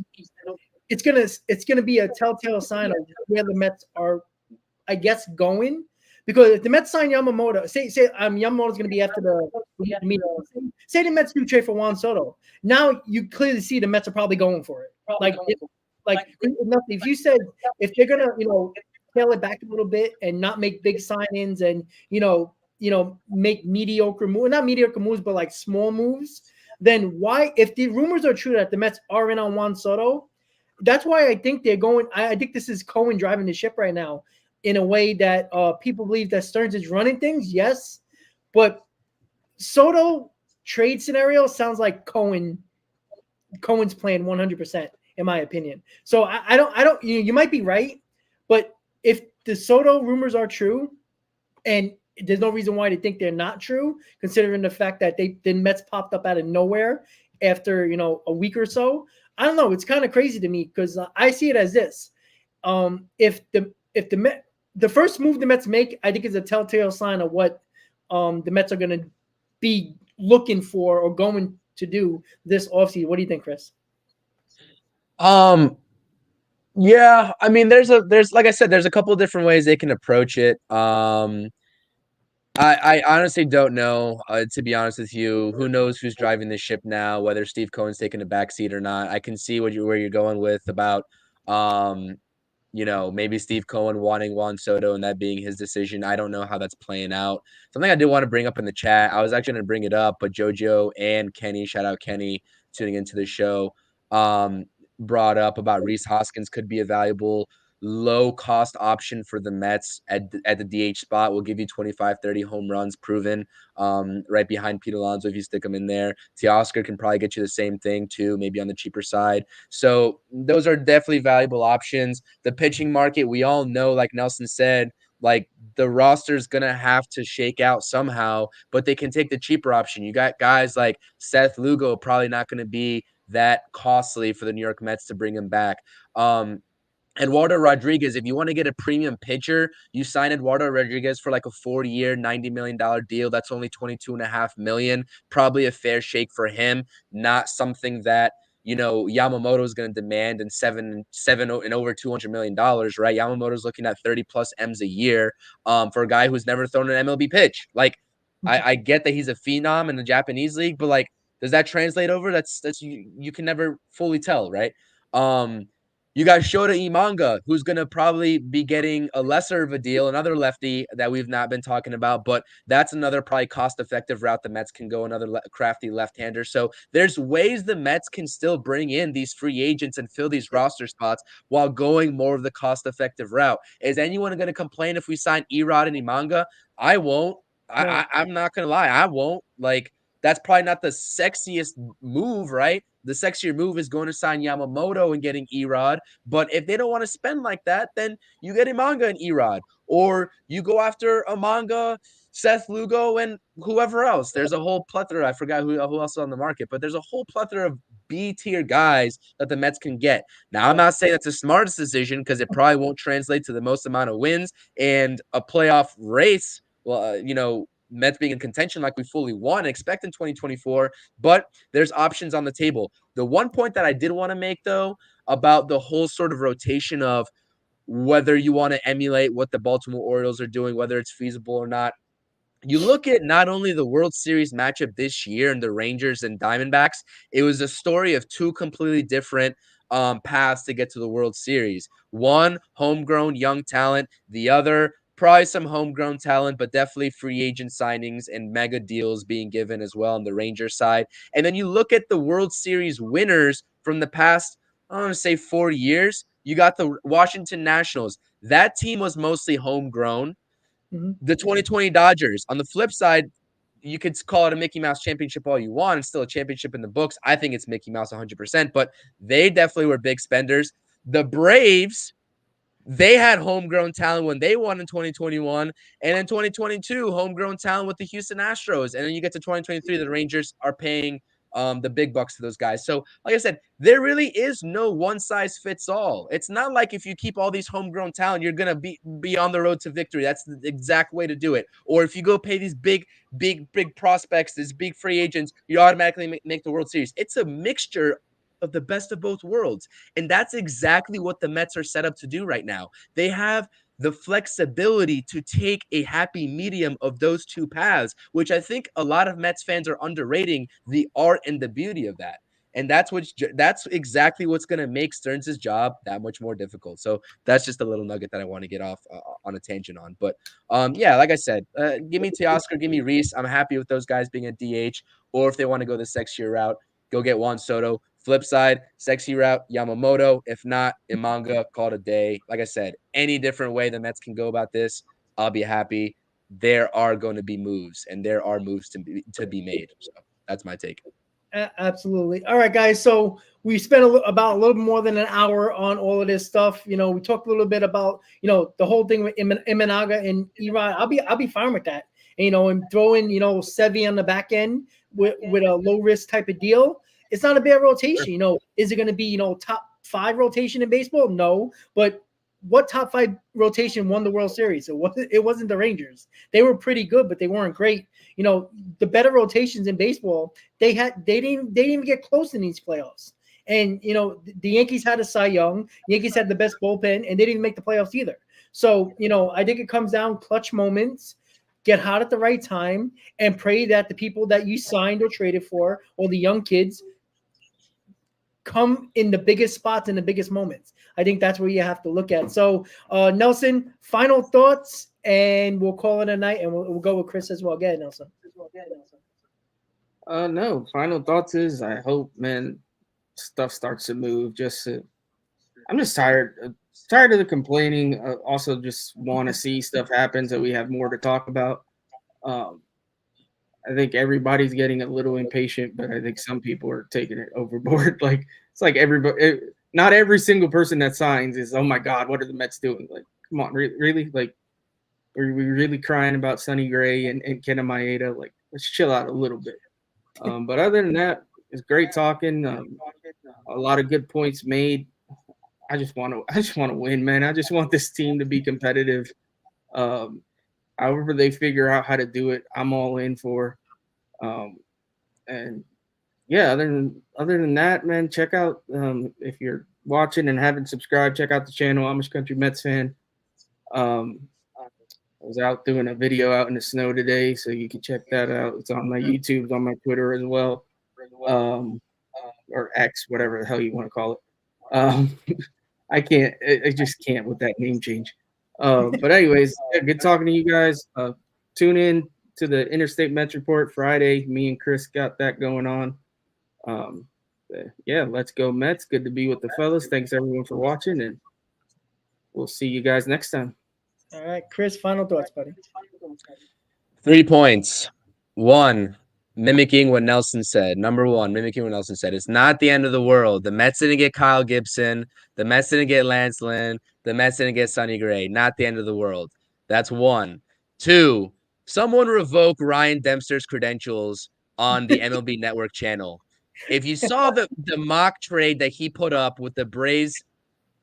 it's gonna be a telltale sign of where the Mets are, I guess, going. Because if the Mets sign Yamamoto, say Yamamoto's going to be after the meeting. Say the Mets do trade for Juan Soto. Now you clearly see the Mets are probably going for it. If you said if they're going to tail it back a little bit and not make big sign-ins and make mediocre moves, not mediocre moves, but like small moves, then why? If the rumors are true that the Mets are in on Juan Soto, that's why I think they're going. I think this is Cohen driving the ship right now, in a way that people believe that Stearns is running things, yes, but Soto trade scenario sounds like Cohen's plan 100%, in my opinion. So I don't. You might be right, but if the Soto rumors are true, and there's no reason why they think they're not true, considering the fact that the Mets popped up out of nowhere after a week or so. I don't know. It's kind of crazy to me because I see it as this: if the first move the Mets make, I think, is a telltale sign of what the Mets are going to be looking for or going to do this offseason. What do you think, Chris? Yeah, I mean, there's like I said, there's a couple of different ways they can approach it. I honestly don't know, to be honest with you. Who knows who's driving the ship now, whether Steve Cohen's taking a backseat or not. I can see where you're going with about maybe Steve Cohen wanting Juan Soto and that being his decision. I don't know how that's playing out. Something I did want to bring up in the chat, I was actually going to bring it up, but JoJo and Kenny, shout out Kenny, tuning into the show, brought up about Rhys Hoskins could be a valuable low-cost option for the Mets at the DH spot. Will give you 25, 30 home runs proven, right behind Pete Alonso if you stick him in there. Teoscar can probably get you the same thing too, maybe on the cheaper side. So those are definitely valuable options. The pitching market, we all know, like Nelson said, like the roster's going to have to shake out somehow, but they can take the cheaper option. You got guys like Seth Lugo, probably not going to be that costly for the New York Mets to bring him back. Eduardo Rodriguez, if you want to get a premium pitcher, you sign Eduardo Rodriguez for like a 40-year, $90 million deal. That's only $22.5 million. Probably a fair shake for him. Not something that Yamamoto is going to demand in seven and over $200 million, right? Yamamoto's looking at 30 plus M's a year for a guy who's never thrown an MLB pitch. Like, I get that he's a phenom in the Japanese league, but like, does that translate over? That's you can never fully tell, right? You got Shota Imanga, who's going to probably be getting a lesser of a deal, another lefty that we've not been talking about, but that's another probably cost-effective route the Mets can go, another crafty left-hander. So there's ways the Mets can still bring in these free agents and fill these roster spots while going more of the cost-effective route. Is anyone going to complain if we sign Erod and Imanga? I won't. No. I'm not going to lie. I won't. Like, that's probably not the sexiest move, right? The sexier move is going to sign Yamamoto and getting Erod. But if they don't want to spend like that, then you get Imanga and Erod. Or you go after Imanga, Seth Lugo, and whoever else. There's a whole plethora. I forgot who else is on the market, but there's a whole plethora of B-tier guys that the Mets can get. Now, I'm not saying that's the smartest decision because it probably won't translate to the most amount of wins and a playoff race. Well, Mets being in contention like we fully want and expect in 2024, but there's options on the table. The one point that I did want to make, though, about the whole sort of rotation of whether you want to emulate what the Baltimore Orioles are doing, whether it's feasible or not. You look at not only the World Series matchup this year and the Rangers and Diamondbacks, it was a story of two completely different paths to get to the World Series. One, homegrown young talent. The other, probably some homegrown talent, but definitely free agent signings and mega deals being given as well on the Rangers side. And then you look at the World Series winners from the past, I want to say 4 years. You got the Washington Nationals. That team was mostly homegrown. The 2020 Dodgers. On the flip side, you could call it a Mickey Mouse championship all you want. It's still a championship in the books. I think it's Mickey Mouse 100%, but they definitely were big spenders. The Braves, they had homegrown talent when they won in 2021. And in 2022, homegrown talent with the Houston Astros. And then you get to 2023, the Rangers are paying the big bucks to those guys. So, like I said, there really is no one size fits all. It's not like if you keep all these homegrown talent, you're gonna be on the road to victory. That's the exact way to do it. Or if you go pay these big prospects, these big free agents, you automatically make the World Series. It's a mixture of the best of both worlds, and that's exactly what the Mets are set up to do right now. They have the flexibility to take a happy medium of those two paths, which I think a lot of Mets fans are underrating the art and the beauty of that. And that's exactly what's going to make Stearns' job that much more difficult. So that's just a little nugget that I want to get off on a tangent on. But yeah, like I said, give me Teoscar, give me Reese. I'm happy with those guys being a DH. Or if they want to go the sexier route, go get Juan Soto. Flip side, sexy route, Yamamoto. If not, Imanga, call it a day. Like I said, any different way the Mets can go about this, I'll be happy. There are going to be moves, and there are moves to be made. So that's my take. Absolutely. All right, guys. So we spent about a little more than an hour on all of this stuff. You know, we talked a little bit about, you know, the whole thing with Imanaga and Erod. I'll be fine with that. And, you know, and throwing, you know, Sevy on the back end with a low risk type of deal. It's not a bad rotation. You know, is it going to be, you know, top 5 rotation in baseball? No. But what top 5 rotation won the World Series? It wasn't the Rangers. They were pretty good, but they weren't great. You know, the better rotations in baseball, they didn't even get close in these playoffs. And, you know, the Yankees had a Cy Young. Yankees had the best bullpen, and they didn't make the playoffs either. So, you know, I think it comes down clutch moments. Get hot at the right time and pray that the people that you signed or traded for, or the young kids, come in the biggest spots in the biggest moments. I think that's where you have to look at. So, Nelson, final thoughts, and we'll call it a night, and we'll go with Chris as well. Go ahead, Nelson. No, final thoughts is I hope, man, stuff starts to move. I'm just tired of the complaining. Also, just want to see stuff happen so we have more to talk about. I think everybody's getting a little impatient, but I think some people are taking it overboard. Like, it's like everybody, not every single person that signs is, oh my God, what are the Mets doing? Like, come on, really? Like, are we really crying about Sonny Gray and Kenta Maeda? Like, let's chill out a little bit. But other than that, it's great talking. A lot of good points made. I just want to win, man. I just want this team to be competitive. However they figure out how to do it, I'm all in for. And yeah, other than that, man, check out if you're watching and haven't subscribed, check out the channel. Amish Country Mets fan. I was out doing a video out in the snow today, so you can check that out. It's on my YouTube, it's on my Twitter as well, or X, whatever the hell you want to call it. I just can't with that name change. But anyways, good talking to you guys. Tune in to the Interstate Mets Report Friday. Me and Chris got that going on. Yeah, let's go Mets. Good to be with the fellas. Thanks everyone for watching, and we'll see you guys next time. All right, Chris, final thoughts, buddy. 3 points. 1, mimicking what Nelson said. Number 1, mimicking what Nelson said. It's not the end of the world. The Mets didn't get Kyle Gibson. The Mets didn't get Lance Lynn. The Mets didn't get Sonny Gray. Not the end of the world. That's 1. 2, someone revoke Ryan Dempster's credentials on the MLB Network channel. If you saw the mock trade that he put up with the Braves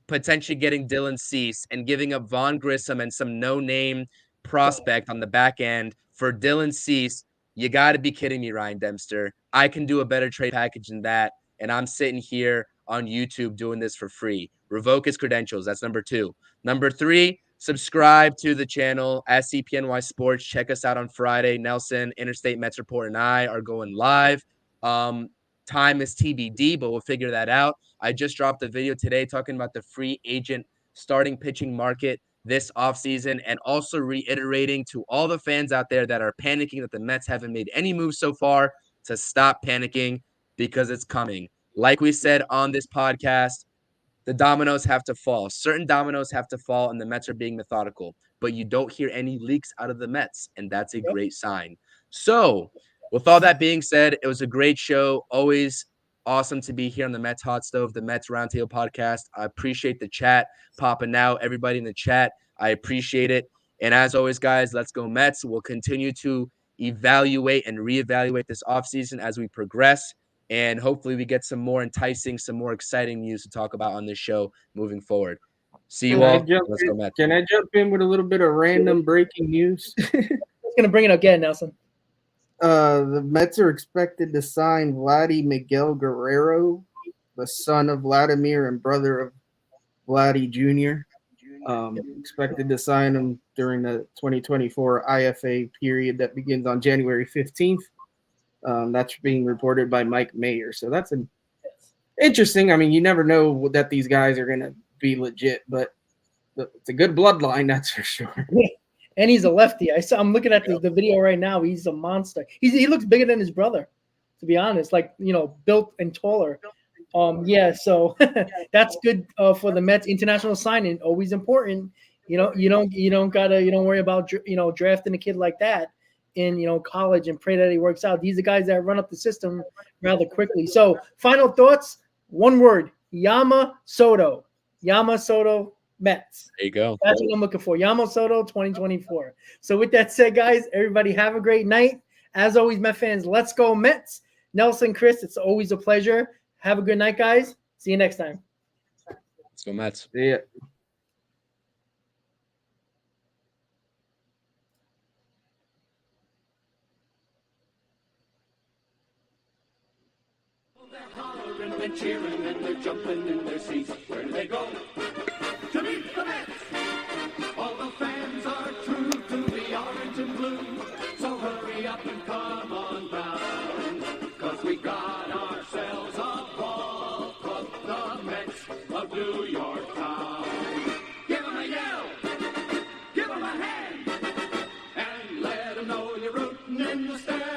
potentially getting Dylan Cease and giving up Vaughn Grissom and some no-name prospect on the back end for Dylan Cease, you got to be kidding me, Ryan Dempster. I can do a better trade package than that, and I'm sitting here on YouTube doing this for free. Revoke his credentials. That's number 2. Number 3, subscribe to the channel at CPNY Sports. Check us out on Friday. Nelson, Interstate Mets Report, and I are going live. Time is TBD, but we'll figure that out. I just dropped a video today talking about the free agent starting pitching market this offseason, and also reiterating to all the fans out there that are panicking that the Mets haven't made any moves so far to stop panicking, because it's coming. Like we said on this podcast, the dominoes have to fall. Certain dominoes have to fall, and the Mets are being methodical. But you don't hear any leaks out of the Mets, and that's a great sign. So, with all that being said, it was a great show. Always awesome to be here on the Mets Hot Stove, the Mets Roundtable podcast. I appreciate the chat popping out. Everybody in the chat, I appreciate it. And as always, guys, let's go Mets. We'll continue to evaluate and reevaluate this offseason as we progress. and hopefully we get some more enticing, some more exciting news to talk about on this show moving forward. See you all. Let's go, Mets. Can I jump in with a little bit of random breaking news? It's gonna bring it again, Nelson. The Mets are expected to sign Vladdy Miguel Guerrero, the son of Vladimir and brother of Vladdy Jr. Expected to sign him during the 2024 IFA period that begins on January 15th. That's being reported by Mike Mayer. So that's interesting. I mean, you never know that these guys are going to be legit, but it's a good bloodline, that's for sure. And he's a lefty. I'm looking at the video right now. He's a monster. He looks bigger than his brother, to be honest. Like, built and taller. So that's good for the Mets. International signing, always important. You don't worry about drafting a kid like that in college and pray that he works out. These are guys that run up the system rather quickly. So final thoughts, one word: Yamamoto. Yamamoto Mets. There you go. That's what I'm looking for. Yamamoto 2024. So with that said, guys, everybody have a great night. As always, Met fans, let's go Mets. Nelson, Chris, it's always a pleasure. Have a good night, guys. See you next time. Let's go Mets. See ya. They're hollering, they're cheering, and they're jumping in their seats. Where do they go? To meet the Mets! All the fans are true to the orange and blue. So hurry up and come on down. 'Cause we got ourselves a ball club, the Mets of New York town. Give 'em a yell! Give 'em a hand! And let 'em know you're rooting in the stands.